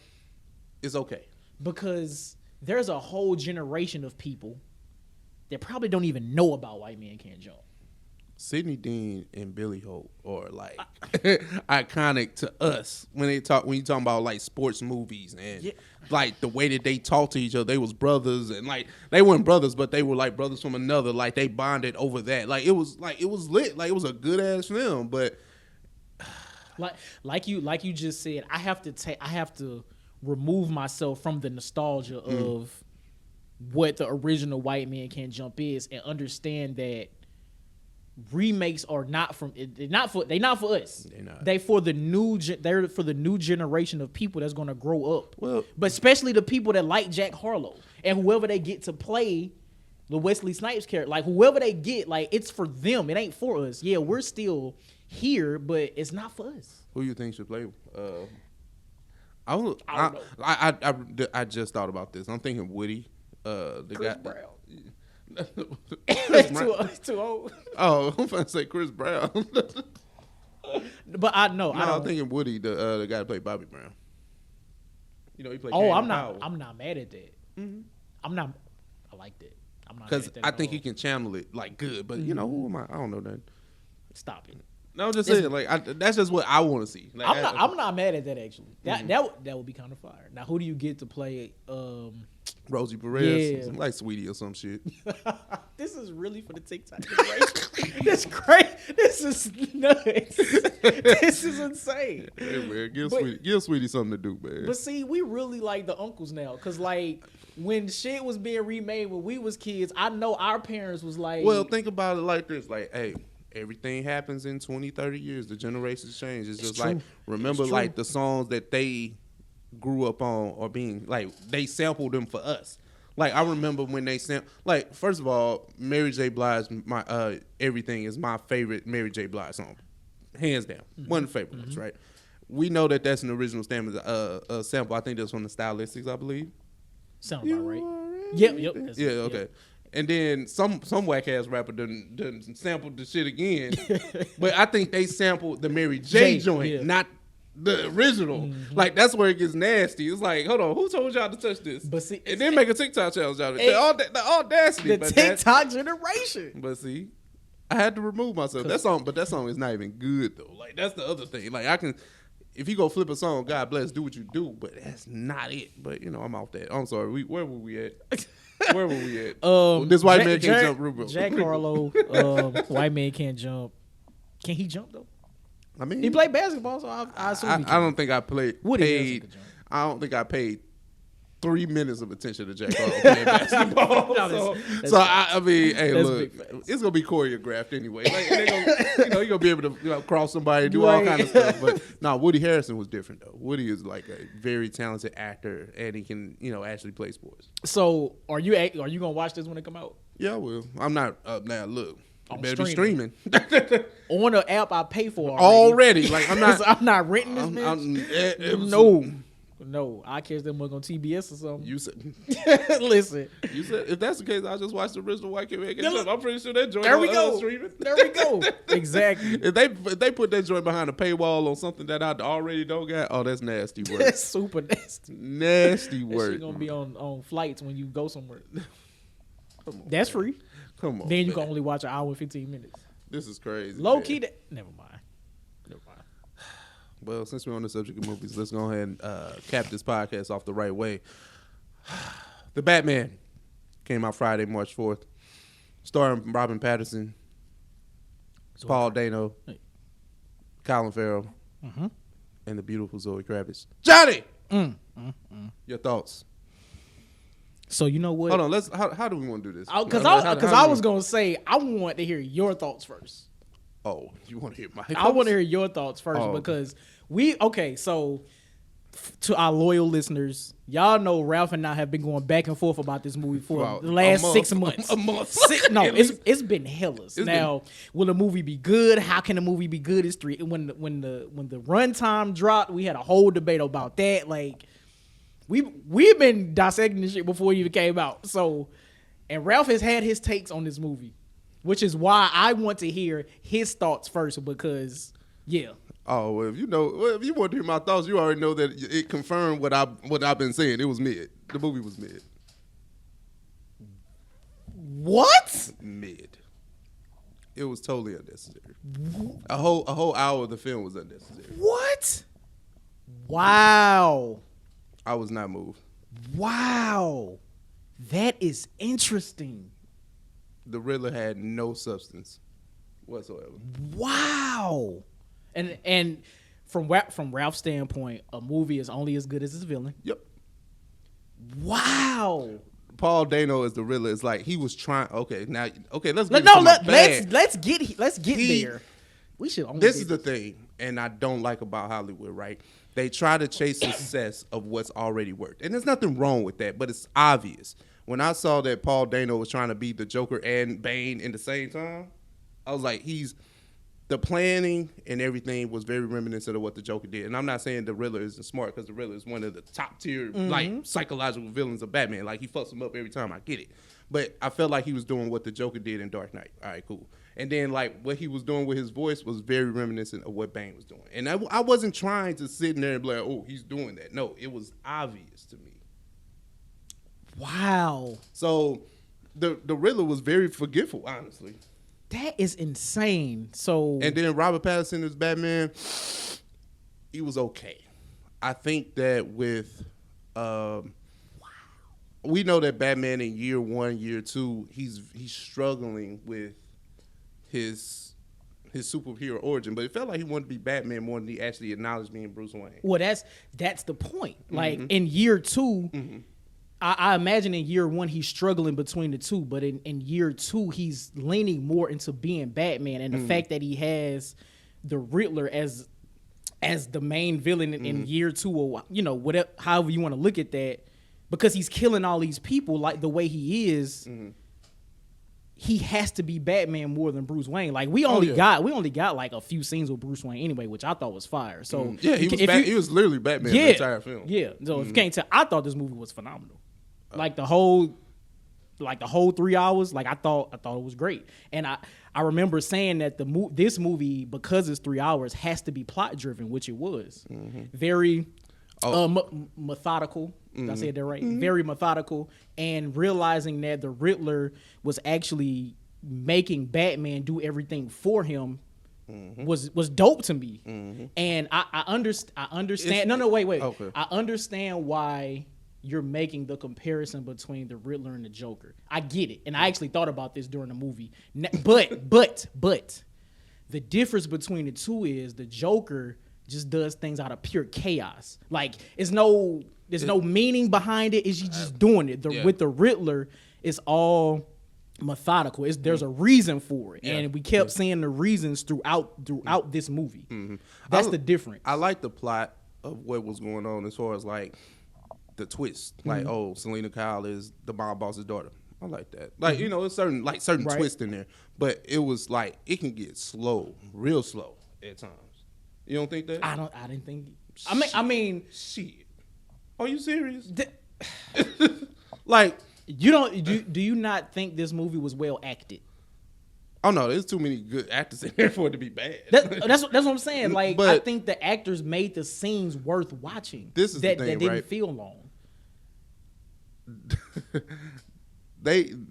it's okay. Because there's a whole generation of people that probably don't even know about White Man Can't Jump. Sidney Dean and Billy Hope are like iconic to us when you talking about like sports movies and like the way that they talk to each other. They was brothers, and like they weren't brothers, but they were like brothers from another. Like they bonded over that. Like it was lit. Like it was a good ass film. But like you just said, I have to remove myself from the nostalgia of what the original White Man Can't Jump is, and understand that remakes are not for us. They're not. They're for the new generation of people that's going to grow up. Well, but especially the people that like Jack Harlow and whoever they get to play the Wesley Snipes character, like whoever they get, like it's for them. It ain't for us. Yeah, we're still here, but it's not for us. Who you think should play? I don't know. I just thought about this. I'm thinking Woody. Chris Brown. Too old. Oh, I'm going to say Chris Brown. But I know. I'm thinking Woody, the guy that played Bobby Brown. You know, he played. I'm not mad at that. Mm-hmm. I like that. I'm not, because I think he can channel it like good. But you know, who am I? I don't know that. Stop it. No, I'm just saying, like that's just what I want to see. Like, I'm not mad at that actually. That would be kind of fire. Now, who do you get to play? Rosie Perez, like Sweetie or some shit. This is really for the TikTok generation. This great. This is nuts. This is insane. Hey man, give Sweetie something to do, man. But see, we really like the uncles now, cause like when shit was being remade when we was kids, I know our parents was like. Well, think about it like this, like, hey. Everything happens in 20, 30 years. The generations change. It's just true. Like, remember, like, the songs that they grew up on or being, like, they sampled them for us. Like, I remember when they like, first of all, Mary J. Blige, Everything is my favorite Mary J. Blige song. Hands down. One of the favorite ones, right? We know that that's an original sample. I think that's from the Stylistics, I believe. Sound about right. Yep. Yeah, okay. Yep. And then some whack ass rapper done sampled the shit again, but I think they sampled the Mary J. joint, not the original. Mm-hmm. Like that's where it gets nasty. It's like, hold on, who told y'all to touch this? But see, and then make a TikTok challenge out of it. The audacity, the TikTok generation. But see, I had to remove myself. That song is not even good though. Like that's the other thing. Like I can. If you go flip a song, God bless, do what you do, but that's not it. But you know, I'm off that. I'm sorry. Where were we at? Where were we at? This White Man Can't Jump. Rubo. Jack Harlow, White Man Can't Jump. Can he jump though? I mean, he played basketball, so I assume he can. I don't think I I don't think I paid 3 minutes of attention to Jack Harlow playing basketball. I mean, hey, look, it's gonna be choreographed anyway. Like, you're gonna be able to cross somebody, do all kind of stuff. But no, Woody Harrelson was different though. Woody is like a very talented actor, and he can, actually play sports. So, are you gonna watch this when it come out? Yeah, I will. I'm not. Now, look, Better be streaming on the app I pay for already. Like I'm not renting this bitch. No, I catch them on TBS or something. You said, listen. You said if that's the case, I'll just watch the original White Kid. I'm pretty sure that joint. There we go. There we go. Exactly. If they put that joint behind a paywall on something that I already don't got, oh, that's nasty work. That's super nasty. Nasty work. That shit gonna be on flights when you go somewhere. Come on, that's free. Come on. Then you can only watch an hour and 15 minutes. This is crazy. Low key. Never mind. Well, since we're on the subject of movies, let's go ahead and cap this podcast off the right way. The Batman came out Friday, March 4th, starring Robin Patterson, Paul Dano, Colin Farrell, and the beautiful Zoe Kravitz. Johnnie! Your thoughts? So you know what? Hold on. How do we want to do this? Because I was going to say, I want to hear your thoughts first. Oh, you want to hear my thoughts? I want to hear your thoughts first because so to our loyal listeners, y'all know Ralph and I have been going back and forth about this movie for the last 6 months. A month. It's been hellas. Will the movie be good? How can the movie be good? It's 3. When the runtime dropped, we had a whole debate about that. Like we've been dissecting this shit before it even came out. So, and Ralph has had his takes on this movie. Which is why I want to hear his thoughts first because, yeah. Oh, well, if you want to hear my thoughts, you already know that it confirmed what I've been saying. It was mid. The movie was mid. What? Mid. It was totally unnecessary. A whole hour of the film was unnecessary. What? Wow. I was not moved. Wow. That is interesting. The Riddler had no substance whatsoever. Wow. And from Ralph's standpoint, a movie is only as good as its villain. Yep. Wow. Paul Dano is the Riddler. It's like he was trying. Let's get there. We should. This is the thing, and I don't like about Hollywood. Right? They try to chase success of what's already worked, and there's nothing wrong with that. But it's obvious. When I saw that Paul Dano was trying to be the Joker and Bane in the same time, I was like, the planning and everything was very reminiscent of what the Joker did. And I'm not saying the Riddler isn't smart because the Riddler is one of the top tier like psychological villains of Batman. Like he fucks him up every time. I get it, but I felt like he was doing what the Joker did in Dark Knight. All right, cool. And then like what he was doing with his voice was very reminiscent of what Bane was doing. And I wasn't trying to sit in there and be like, oh, he's doing that. No, it was obvious to me. Wow. So the Riddler was very forgetful, honestly. That is insane. So and then Robert Pattinson as Batman, he was okay. I think that with we know that Batman in year 1, year 2, he's struggling with his superhero origin, but it felt like he wanted to be Batman more than he actually acknowledged being Bruce Wayne. Well, that's the point. Like in year 2, I imagine in year 1 he's struggling between the two, but in year 2 he's leaning more into being Batman, and the fact that he has the Riddler as the main villain in year 2, or whatever, however you want to look at that, because he's killing all these people like the way he is. He has to be Batman more than Bruce Wayne. Like we only got like a few scenes with Bruce Wayne anyway, which I thought was fire. So he was literally Batman the entire film. Yeah. So if you can't tell, I thought this movie was phenomenal. Like the whole 3 hours, like I thought it was great. And I remember saying that this movie, because it's 3 hours, has to be plot driven, which it was. Very methodical. Did I say that right? Very methodical, and realizing that the Riddler was actually making Batman do everything for him was dope to me. And I understand. Wait. Okay. I understand why you're making the comparison between the Riddler and the Joker. I get it. And I actually thought about this during the movie. But the difference between the two is the Joker just does things out of pure chaos. Like there's no meaning behind it. It's just doing it. With the Riddler, it's all methodical. There's a reason for it. And we kept seeing the reasons throughout this movie. That's the difference. I like the plot of what was going on as far as like the twist. Like, Selena Kyle is the mob boss's daughter. I like that. Like it's certain Right. twists in there, but it was like it can get slow, real slow at times. You don't think that? I didn't think. I mean, shit. Are you serious? Like you don't do you not think this movie was well acted? Oh no, there's too many good actors in there for it to be bad. That's what I'm saying. Like, but I think the actors made the scenes worth watching. This is that the thing, didn't right? feel long.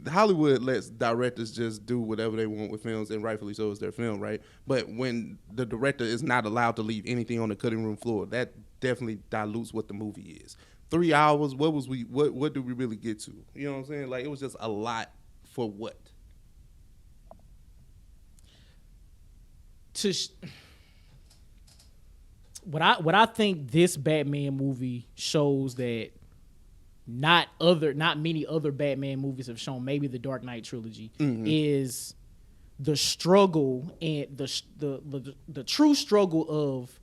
Hollywood lets directors just do whatever they want with films, and rightfully so, it's their film, right? But when the director is not allowed to leave anything on the cutting room floor, that definitely dilutes what the movie is. 3 hours, what did we really get to? You know what I'm saying? Like, it was just a lot for what? What I think this Batman movie shows that not many other Batman movies have shown, maybe the Dark Knight trilogy, is the struggle and the true struggle of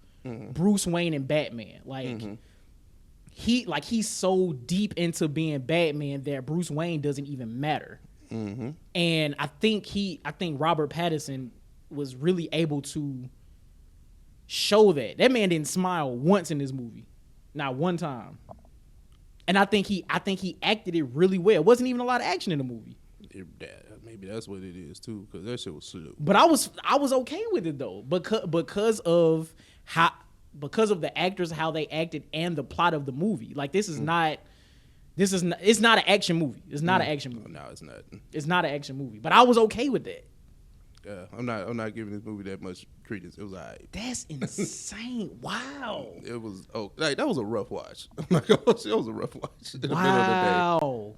Bruce Wayne and Batman. Like he's so deep into being Batman that Bruce Wayne doesn't even matter. And I think Robert Patterson was really able to show that. That man didn't smile once in this movie, not one time. And I think he acted it really well. It wasn't even a lot of action in the movie. Maybe that's what it is too, because that shit was slow. But I was okay with it though, because of the actors, how they acted, and the plot of the movie. Like it's not an action movie. It's not an action movie. No, it's not. It's not an action movie. But I was okay with that. Yeah, I'm not giving this movie that much credence. It was alright. That's insane. Wow. It was that was a rough watch. I'm not gonna say it was a rough watch in the middle of the day.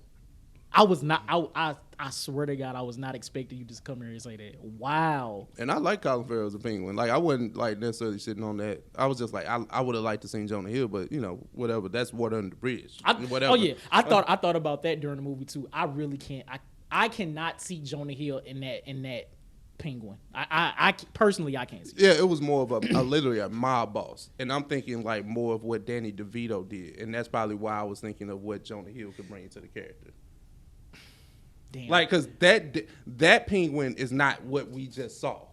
I was not. I swear to God, I was not expecting you to just come here and say that. Wow. And I like Colin Farrell as a Penguin. Like I wasn't like necessarily sitting on that. I was just like I would have liked to see Jonah Hill, but whatever. That's water under the bridge. Whatever. Oh yeah, I thought about that during the movie too. I really can't. I cannot see Jonah Hill in that Penguin. I personally I can't see. Yeah, it was more of a literally a mob boss, and I'm thinking like more of what Danny DeVito did, and that's probably why I was thinking of what Jonah Hill could bring to the character. Damn. Like, cause that Penguin is not what we just saw.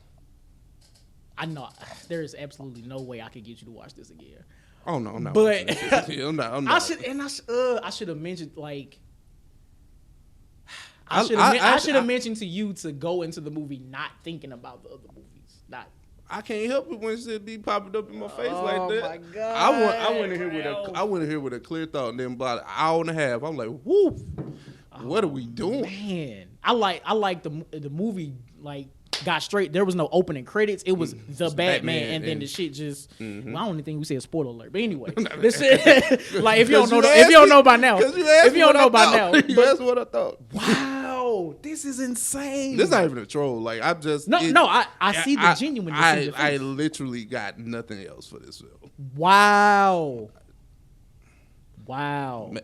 I know there is absolutely no way I could get you to watch this again. Oh no, I'm not. But I'm not. I should have mentioned like. I should have mentioned to you to go into the movie not thinking about the other movies. I can't help it when shit be popping up in my face like that. Oh my God! I went in here with a clear thought, and then about an hour and a half, I'm like, whoo, what are we doing? Man, I like the movie like got straight. There was no opening credits. It was the Batman, and then the shit just. Well, I don't even think we said spoiler alert, but anyway, this shit. Like if you don't know by now, that's what I thought. Wow, this is insane. This not even a troll. Like I just I see the genuineness. I literally got nothing else for this film. Wow.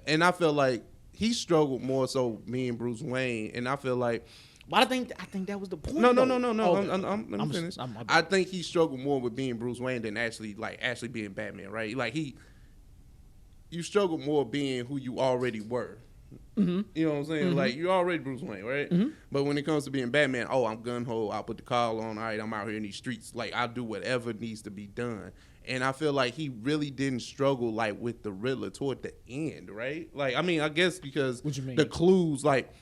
And I feel like he struggled more so being Bruce Wayne, and I feel like. But I think that was the point. No. Oh, let me finish. I think he struggled more with being Bruce Wayne than actually being Batman, right? Like you struggled more being who you already were. You know what I'm saying? Like you're already Bruce Wayne, right? But when it comes to being Batman, I'm gun ho. I'll put the collar on. All right, I'm out here in these streets. Like I'll do whatever needs to be done. And I feel like he really didn't struggle like with the Riddler toward the end, right? Like I mean, I guess because what you mean? The clues, like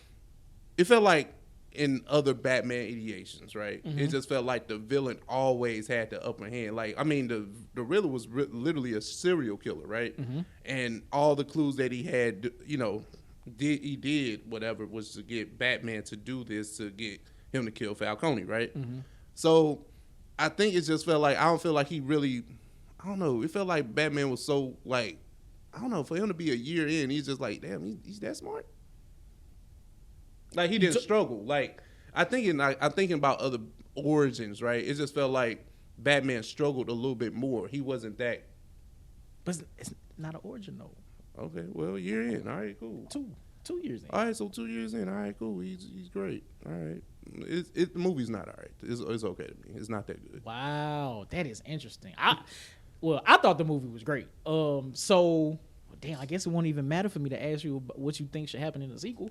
it felt like in other Batman ideations, right? It just felt like the villain always had the upper hand. Like I mean, the Riddler was literally a serial killer, right? And all the clues that he had, he did whatever was to get Batman to do this to get him to kill Falcone, right? So I think it just felt like I don't feel like he really. I don't know. It felt like Batman was so like, I don't know, for him to be a year in, he's just like, damn, he's that smart. Like he didn't struggle. Like I'm thinking about other origins, right? It just felt like Batman struggled a little bit more. He wasn't that. But it's not an origin though. Okay, well, a year in, all right, cool. 2 years in. All right, so 2 years in, all right, cool. He's great. All right, the movie's not all right. It's okay to me. It's not that good. Wow, that is interesting. I thought the movie was great. So damn, I guess it won't even matter for me to ask you what you think should happen in the sequel.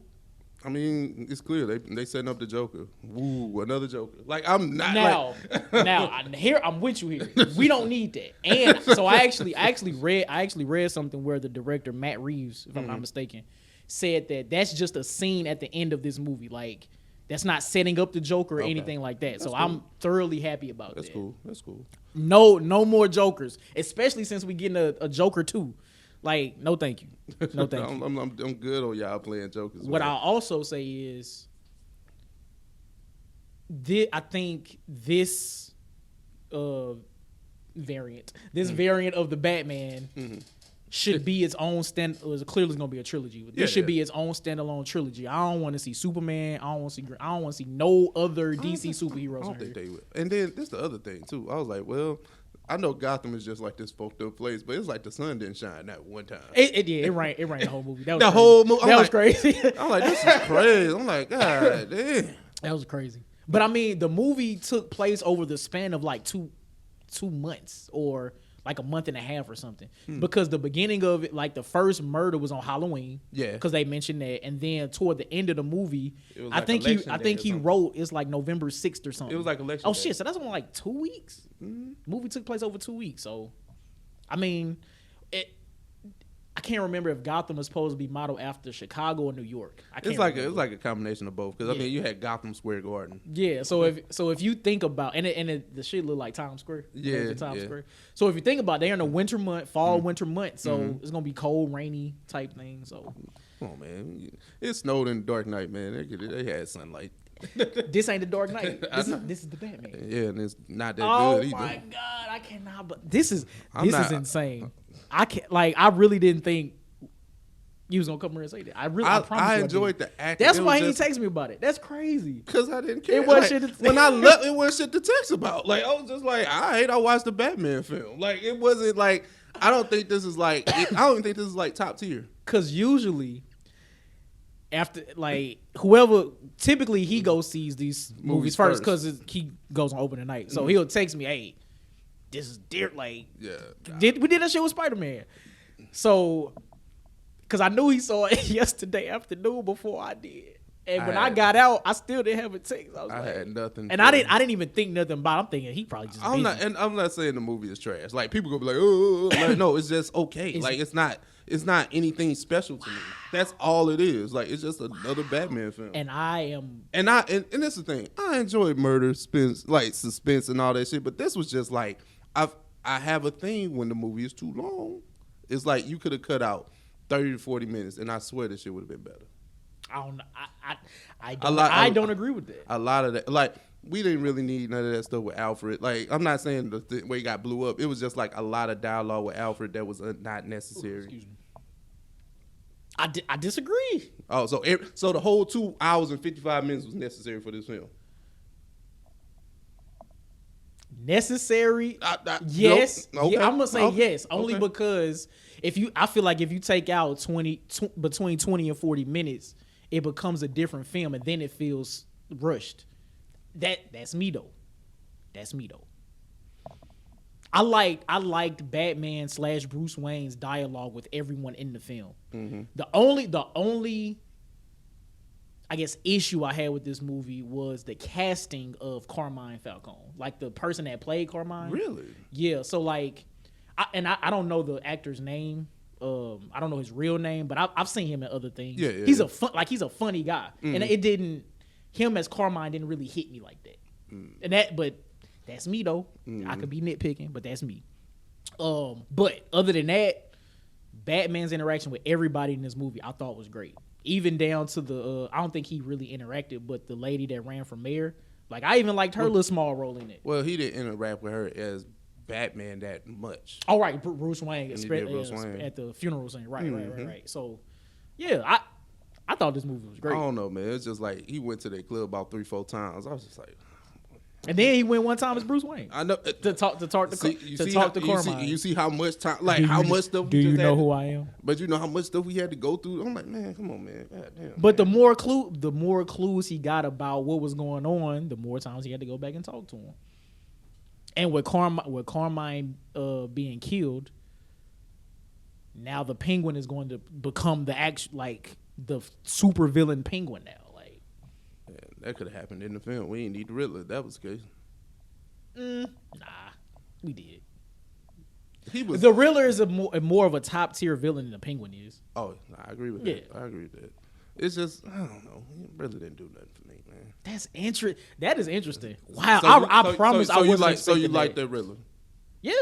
I mean, it's clear they setting up the Joker. Woo, another Joker. Like I'm not I'm with you here. We don't need that. And so I actually read something where the director Matt Reeves, if I'm not mistaken, said that that's just a scene at the end of this movie. Like that's not setting up the Joker or anything like that. That's so cool. I'm thoroughly happy about that. That's cool. No more Jokers, especially since we getting a Joker 2. Like, no, thank you. No, thank you. I'm good on y'all playing Jokers. What I'll also say is, I think this variant of the Batman should be its own clearly it's gonna be a trilogy. But this should be its own standalone trilogy. I don't want to see Superman. I don't want to see no other DC superheroes. I don't think they will. And then this the other thing too. I was like, well, I know Gotham is just like this fucked up place, but it's like the sun didn't shine that one time. It rained the whole movie. That was crazy. I'm like, this is crazy. I'm like, God damn. That was crazy. But I mean, the movie took place over the span of like two months or like a month and a half or something. Because the beginning of it, like the first murder was on Halloween. Yeah. Because they mentioned that. And then toward the end of the movie, I think he wrote it's like November 6th or something. It was like election day. Oh shit, so that's only like 2 weeks? Movie took place over 2 weeks. So I mean, I can't remember if Gotham was supposed to be modeled after Chicago or New York. It's like a combination of both. Because I mean, you had Gotham Square Garden. Yeah. So if you think about the shit look like Times Square. Square. So if you think about it, they're in a winter month, winter month. So it's gonna be cold, rainy type thing. So come on, man. It snowed in the Dark Knight, man. They had sunlight. This ain't the Dark Knight. This is the Batman. Yeah, and it's not that good either. Oh my God, I cannot. But this is insane. I really didn't think you was gonna come here and say that. I enjoyed the acting. That's why he didn't text me about it. That's crazy. Because I didn't care. It wasn't shit. When I left, it wasn't shit to text about. Like I was just like, I watched the Batman film. Like it wasn't like I don't think this is like top tier. Because usually, after like whoever, typically he goes sees these movies first because he goes on opening night. So he'll text me, hey. This is dear, like we did that shit with Spider-Man. So, because I knew he saw it yesterday afternoon before I did, and when I got out, I still didn't have a text. I had nothing, and I didn't even think nothing about it. I'm thinking he probably just. I'm not saying the movie is trash. Like people gonna be like, oh, like, no, it's just okay. Like it's not anything special to me. That's all it is. Like it's just another Batman film. And and that's the thing. I enjoy murder, suspense, and all that shit. But this was just like. I have a thing when the movie is too long. It's like you could have cut out 30 to 40 minutes, and I swear this shit would have been better. I don't agree with that. A lot of that, like we didn't really need none of that stuff with Alfred. Like I'm not saying the way he got blew up. It was just like a lot of dialogue with Alfred that was not necessary. Excuse me. I disagree. Oh, so the whole 2 hours and 55 minutes was necessary for this film. Necessary? Yes. Nope. Okay. Yeah, I'm gonna say yes, only because I feel like if you take out between 20 and 40 minutes, it becomes a different film, and then it feels rushed. That's me though. I liked Batman / Bruce Wayne's dialogue with everyone in the film. Mm-hmm. The only I guess issue I had with this movie was the casting of Carmine Falcone, like the person that played Carmine. Really? Yeah. So like, I don't know the actor's name. I don't know his real name, but I've seen him in other things. Yeah. He's a funny guy, and him as Carmine didn't really hit me like that. But that's me though. I could be nitpicking, but that's me. But other than that, Batman's interaction with everybody in this movie I thought was great. Even down to the, I don't think he really interacted, but the lady that ran for mayor, like I even liked her little small role in it. Well, he didn't interact with her as Batman that much. Oh, right, Bruce Wayne, at the funeral scene, right. So, yeah, I thought this movie was great. I don't know, man. It's just like he went to that club about 3-4 times. I was just like. And then he went one time as Bruce Wayne. I know to talk to Carmine. You see how much time, like how much stuff. Do you know who I am? But you know how much stuff we had to go through. I'm like, man, come on, man. God damn. But the more clues he got about what was going on, the more times he had to go back and talk to him. And with Carmine being killed, now the Penguin is going to become the the super villain Penguin now. Like, yeah, that could have happened in the film. We didn't need the Riddler. That was the case. Nah, we did. The Riddler is more of a top tier villain than the Penguin is. Oh, I agree with that. I agree with that. It's just, I don't know. He really didn't do nothing for me, man. That is interesting. Wow, I promise I wasn't expecting So you like the Riddler? Yeah.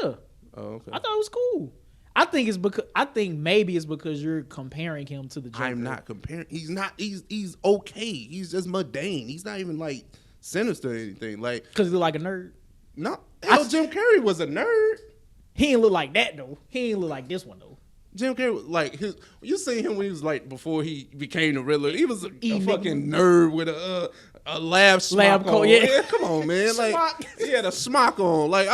Oh, okay. I thought it was cool. I think maybe it's because you're comparing him to the Joker. I'm not comparing. He's not. He's okay. He's just mundane. He's not even like sinister or anything. Like, because he look like a nerd. No, Jim Carrey was a nerd. He ain't look like that though. He ain't look like this one though. Jim Carrey was like you seen him when he was like before he became the Riddler. He was a fucking nerd with a lab coat. Yeah, come on, man. Like he had a smock on. Like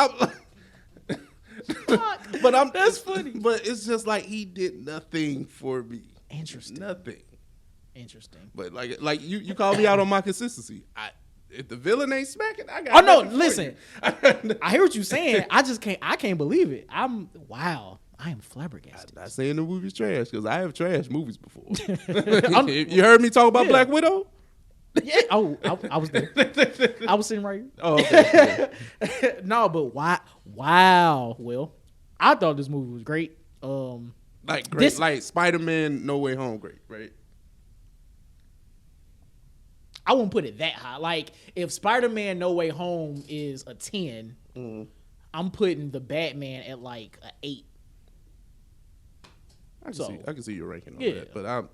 that's funny. But it's just like he did nothing for me. Interesting. Nothing. Interesting. But like you called me out on my consistency. If the villain ain't smacking, I got. Oh no! Listen, I hear what you're saying. I can't believe it. I am flabbergasted. I'm not saying the movie's trash because I have trashed movies before. You heard me talk about Black Widow? Yeah. Oh, I was there. I was sitting right here. Oh, okay. Yeah. No, but why? Wow. Well, I thought this movie was great. Like great, like Spider-Man: No Way Home, great, right? I wouldn't put it that high. Like, if Spider-Man No Way Home is a 10, I'm putting the Batman at like an 8. I can see your ranking on that, but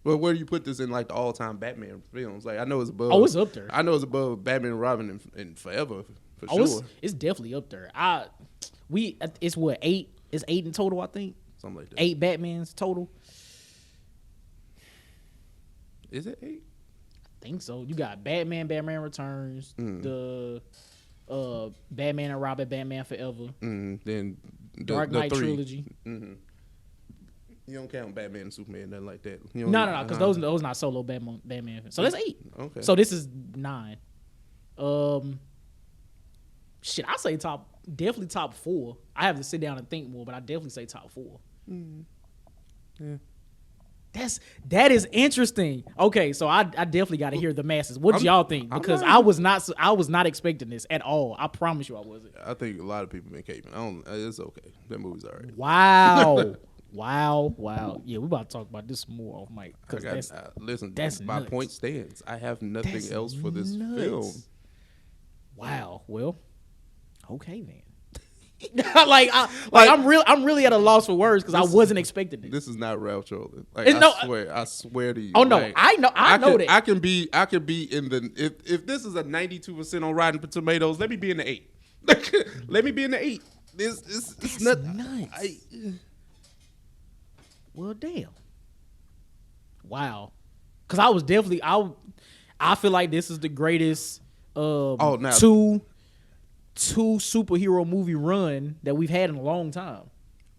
well, where do you put this in like the all-time Batman films? Like, I know it's above. Oh, it's up there. I know it's above Batman and Robin and Forever for sure. It's definitely up there. It's what 8? It's 8 in total, I think. Something like that. 8 Batmans total. Is it 8? I think so. You got Batman Returns, the Batman and Robin, Batman Forever, then Dark Knight trilogy. You don't count Batman and Superman, nothing like that. No, because those not solo Batman. So that's 8. Okay. So this is 9. Shit, I say definitely top 4. I have to sit down and think more, but I definitely say top 4. Yeah. That is interesting. Okay, so I definitely got to hear the masses. What do y'all think? Because I was not expecting this at all. I promise you, I wasn't. I think a lot of people been caping. It's okay. That movie's alright. Wow. Wow. Yeah, we about to talk about this more off mic. Listen, that's my nuts. point stands. I have nothing else for this film. Wow. Well, okay then. I'm really at a loss for words because I wasn't expecting this. This is not Ralph trolling. Like, I swear to you. Oh no, like, I know that. I can be in the if this is a 92% on Rotten Tomatoes, let me be in the 8. Let me be in the 8. It's nuts. Well, damn. Wow. Because I was definitely I feel like this is the greatest two superhero movie run that we've had in a long time.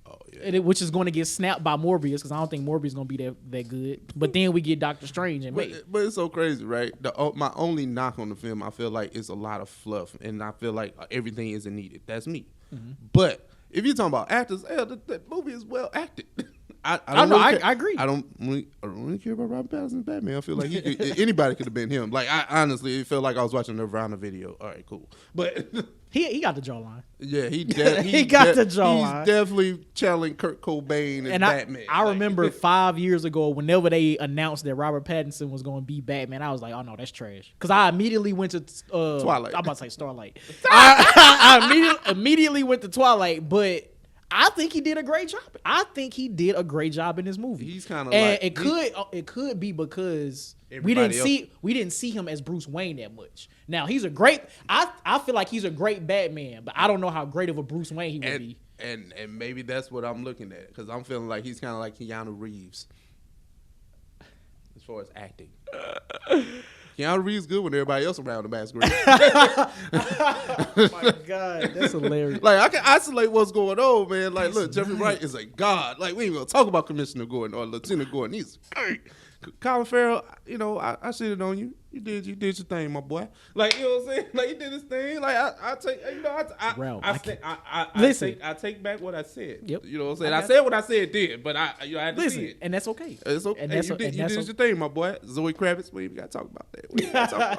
Oh yeah. Which is going to get snapped by Morbius because I don't think Morbius is going to be that good. But then we get Doctor Strange and May. But it's so crazy, right? My only knock on the film, I feel like, is a lot of fluff, and I feel like everything isn't needed. That's me. Mm-hmm. But if you're talking about actors, that movie is well acted. I agree. I don't really care about Robert Pattinson's Batman. I feel like anybody could have been him. Like, I honestly felt like I was watching a Nirvana video. All right, cool. But he got the jawline. Yeah, he got the jawline. He's definitely channeling Kurt Cobain and Batman. I remember 5 years ago, whenever they announced that Robert Pattinson was going to be Batman, I was like, oh no, that's trash. Because I immediately went to Twilight. I'm about to say Starlight. I immediately went to Twilight, but I think he did a great job. I think he did a great job in this movie. He's kind of like, it could be because we didn't see him as Bruce Wayne that much. Now he's a great. I feel like he's a great Batman, but I don't know how great of a Bruce Wayne he would be. And maybe that's what I'm looking at because I'm feeling like he's kind of like Keanu Reeves as far as acting. Keanu Reeves good when everybody else around him acts great. Oh my God, that's hilarious. Like, I can isolate what's going on, man. Like, look, Jeffrey Wright is a god. Like, we ain't gonna talk about Commissioner Gordon or Lieutenant Gordon. He's great. Colin Farrell, you know, I shitted on you. You did your thing, my boy. Like, you know what I'm saying? Like, you did his thing. Like, I take, you know, I take back what I said. Yep. You know what I'm saying? I said what I said then, but I had to see it. And that's okay. It's okay. You did your thing, my boy. Zoe Kravitz, we ain't got to talk about that. We ain't got to talk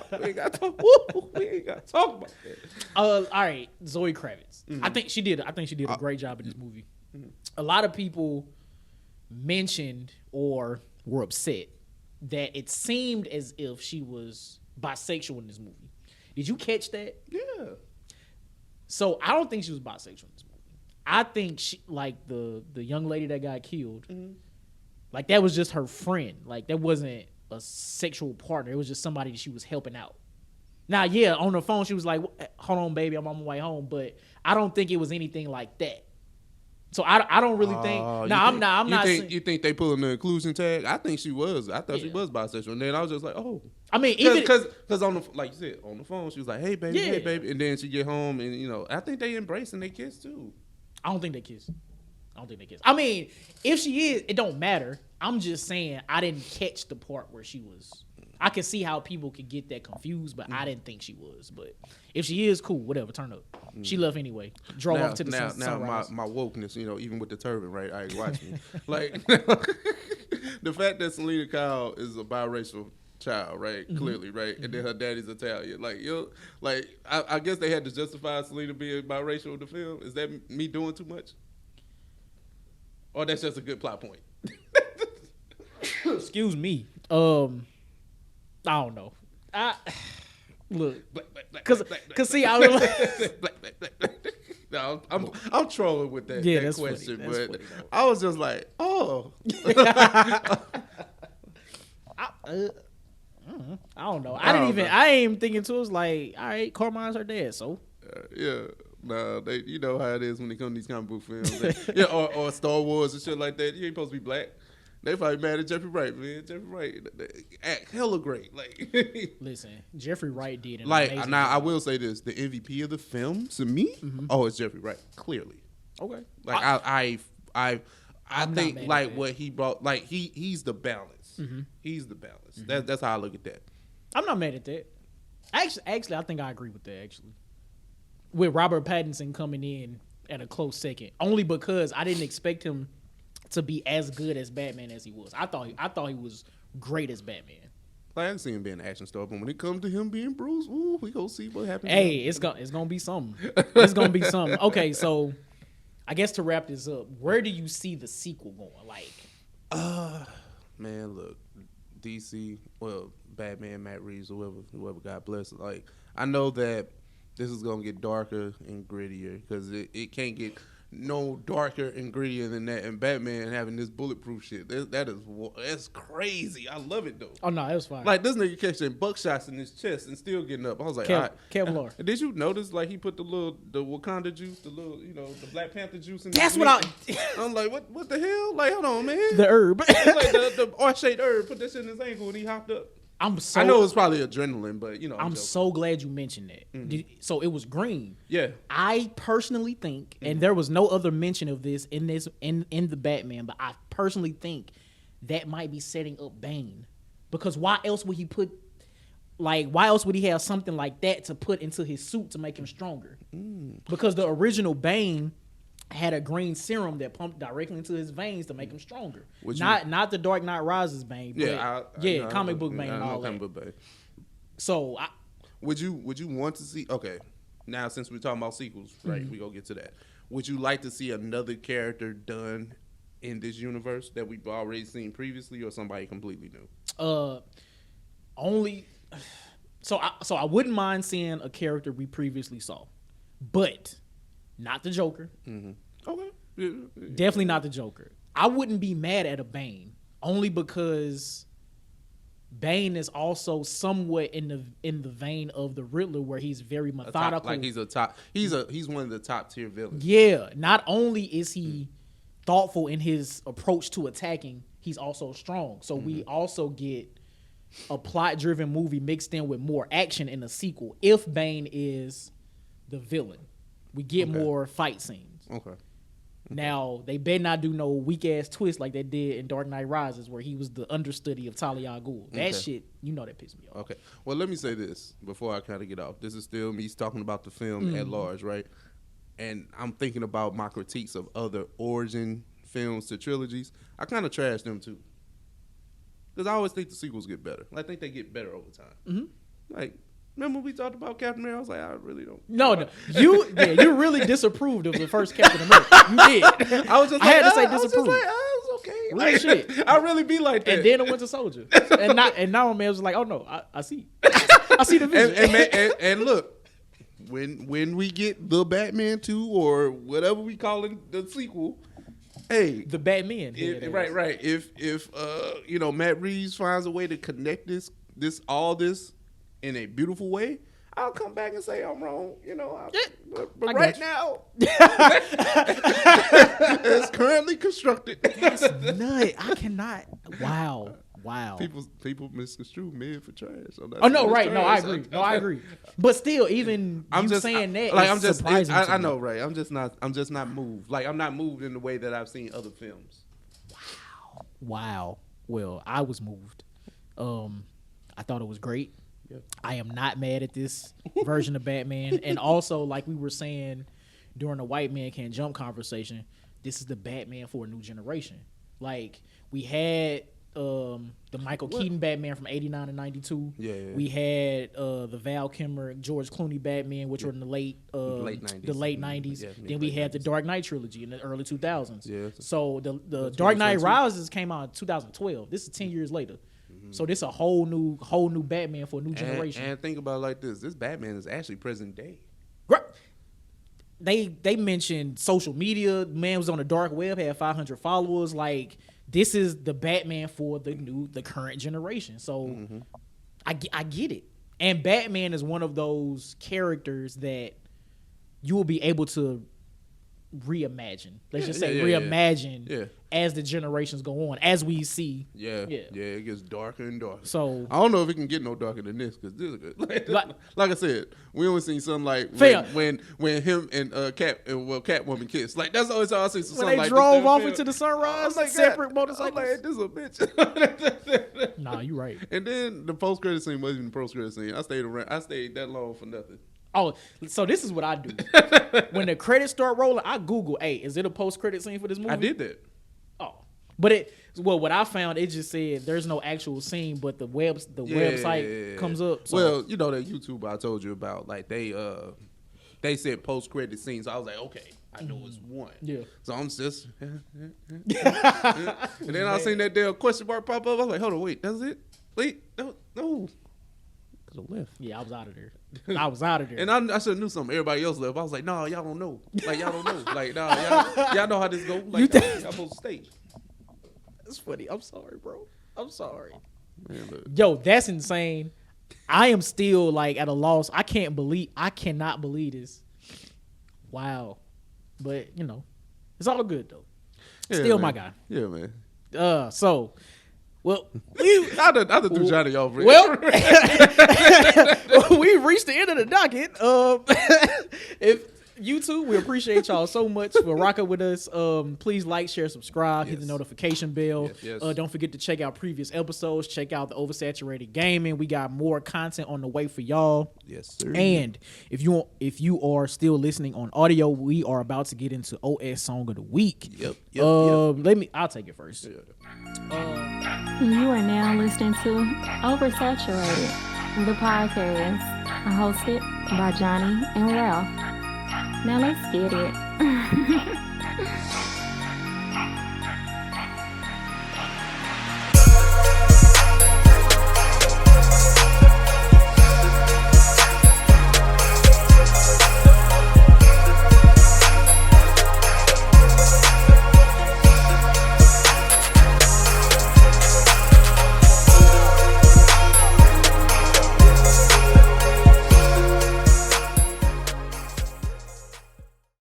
about that. All right, Zoe Kravitz. Mm-hmm. I think she did a great job in this movie. Mm-hmm. A lot of people mentioned or were upset that it seemed as if she was bisexual in this movie. Did you catch that? Yeah. So I don't think she was bisexual in this movie. I think she, like the young lady that got killed, like that was just her friend. Like that wasn't a sexual partner. It was just somebody that she was helping out. Now, yeah, on the phone she was like, "Hold on, baby, I'm on my way home," but I don't think it was anything like that. So I don't really think. I'm not. You think they pulling the inclusion tag? I think she was. I thought she was bisexual, and then I was just like, oh. I mean, because on the, like you said, on the phone she was like, hey baby, and then she get home and you know I think they embrace and they kiss too. I don't think they kiss. I mean, if she is, it don't matter. I'm just saying I didn't catch the part where she was. I can see how people could get that confused, but I didn't think she was. But if she is, cool, whatever, turn up. She left anyway. Drove off to the sunrise. Now my wokeness, you know, even with the turban, right? I watch me. Like the fact that Selena Kyle is a biracial child, right? Mm-hmm. Clearly, right? And then her daddy's Italian. Like, I guess they had to justify Selena being biracial in the film. Is that me doing too much? Or that's just a good plot point? Excuse me. I don't know. Look, cause see, I was no, I'm trolling with that question, but funny, I was just like, oh. I don't know. I ain't even thinking too. It's like, all right, Carmine's her dad, so yeah. Nah, you know how it is when they come to these comic book films, or Star Wars and shit like that. You ain't supposed to be black. They probably mad at Jeffrey Wright, man. Jeffrey Wright act hella great. Like, listen, Jeffrey Wright did an like. Amazing Now job. I will say this: the MVP of the film to me, it's Jeffrey Wright. Clearly, okay. Like I think like what he brought, like he's the balance. Mm-hmm. He's the balance. Mm-hmm. That's how I look at that. I'm not mad at that. Actually, I think I agree with that. Actually, with Robert Pattinson coming in at a close second, only because I didn't expect him to be as good as Batman as he was. I thought he was great as Batman. I didn't see him being an action star, but when it comes to him being Bruce, we gonna see what happens. Hey, it's gonna be something. It's gonna be something. Okay, so I guess to wrap this up, where do you see the sequel going? Like, man, look, DC, well, Batman, Matt Reeves, whoever God bless. Like, I know that this is gonna get darker and grittier because it can't get no darker and grittier than that. And Batman having this bulletproof shit, that's crazy. I love it though. Oh no, it was fine. Like this nigga catching buckshots in his chest and still getting up. I was like, all right. Kevlar. Did you notice like he put the Wakanda juice, the Black Panther juice in? That's what I'm like, what the hell? Like, hold on, man. The herb. It's like the orange herb. Put that shit in his ankle and he hopped up. I know it was probably adrenaline, but you know. I'm so glad you mentioned that. Mm-hmm. So it was green. Yeah. I personally think, and there was no other mention of this in the Batman, but I personally think that might be setting up Bane, because why else would he have something like that to put into his suit to make him stronger? Because the original Bane had a green serum that pumped directly into his veins to make him stronger. Not the Dark Knight Rises Bane, but comic book Bane and all that. So would you want to see? Okay, now since we're talking about sequels, right? We gonna get to that. Would you like to see another character done in this universe that we've already seen previously, or somebody completely new? So I wouldn't mind seeing a character we previously saw, but not the Joker. Mm-hmm. Okay. Yeah. Definitely not the Joker. I wouldn't be mad at a Bane, only because Bane is also somewhat in the vein of the Riddler, where he's very methodical. He's one of the top tier villains. Yeah. Not only is he thoughtful in his approach to attacking, he's also strong. So we also get a plot-driven movie mixed in with more action in a sequel. If Bane is the villain, we get more fight scenes. Okay. Now, they better not do no weak-ass twist like they did in Dark Knight Rises, where he was the understudy of Talia al Ghul. That shit, that pissed me off. Okay. Well, let me say this before I kind of get off. This is still me talking about the film at large, right? And I'm thinking about my critiques of other origin films to trilogies. I kind of trash them, too. Because I always think the sequels get better. I think they get better over time. Mm-hmm. Like, remember we talked about Captain America? I was like, I really don't. No. You really disapproved of the first Captain America. You did. I was just I had to say disapproved. I was just like, it was okay. Real Like, shit. I really be like that. And then I went to Soldier. and now my man was like, oh no, I see. I see the vision. And look, when we get the Batman 2 or whatever we call it, the sequel, hey, the Batman. Right. If Matt Reeves finds a way to connect all this in a beautiful way, I'll come back and say I'm wrong. But right now, it's currently constructed. That's nut. I cannot. Wow. People misconstrue mid for trash. Oh no, right? No, I agree. I agree. But still, even saying that, I'm just surprising. I know, right? I'm just not moved. Like I'm not moved in the way that I've seen other films. Wow. Well, I was moved. I thought it was great. Yep. I am not mad at this version of Batman. And also, like we were saying during the White Man Can't Jump conversation, this is the Batman for a new generation. Like we had the Michael Keaton Batman from 89 and 92. Yeah. We had the Val Kilmer, George Clooney Batman, which were in the late 90s. The late 90s. Yeah, then we had the Dark Knight trilogy in the early 2000s. Yeah. So the Dark Knight Rises came out in 2012. This is 10 years later. Mm-hmm. So this a whole new Batman for a new generation. And think about it like this: this Batman is actually present day. Right. They mentioned social media. Man was on the dark web, had 500 followers. Like this is the Batman for the current generation. So I get it. And Batman is one of those characters that you will be able to reimagine. Let's just say reimagine as the generations go on, as we see. Yeah, it gets darker and darker. So I don't know if it can get no darker than this because this is good. Like I said, we only seen something like when him and Catwoman kissed. Like that's always how I see something when they like drove this off into the sunrise, like separate motorcycles. Like, this is a bitch. Nah, you right. And then the post credit scene wasn't even the post credit scene. I stayed that long for nothing. Oh, so this is what I do. When the credits start rolling, I Google, hey, is it a post-credit scene for this movie? I did that. Oh. But what I found, it just said there's no actual scene, but the website comes up. So. Well, that YouTuber I told you about, like they said post-credit scene, so I was like, okay, I know it's one. Yeah. So I'm just and then I seen that damn question mark pop up. I was like, hold on, wait, that's it? Wait, no. Left. Yeah, I was out of there. And I should have knew something. Everybody else left. I was like, no, y'all don't know. Like, y'all don't know. Like, no, y'all know how this go. Like, y'all supposed to stay. That's funny. I'm sorry, bro. I'm sorry. Man, yo, that's insane. I am still, like, at a loss. I cannot believe this. Wow. But, it's all good, though. Yeah, still man. My guy. Yeah, man. Well, I done threw Johnnie off. Well, we've reached the end of the docket. If YouTube, we appreciate y'all so much for rocking with us. Please like, share, subscribe, hit the notification bell. Yes. Don't forget to check out previous episodes. Check out the Oversaturated Gaming. We got more content on the way for y'all. Yes, sir. And if you are still listening on audio, we are about to get into OS Song of the Week. Yep. I'll take it first. You are now listening to Oversaturated, the podcast, hosted by Johnnie and Ralph. Now let's get it.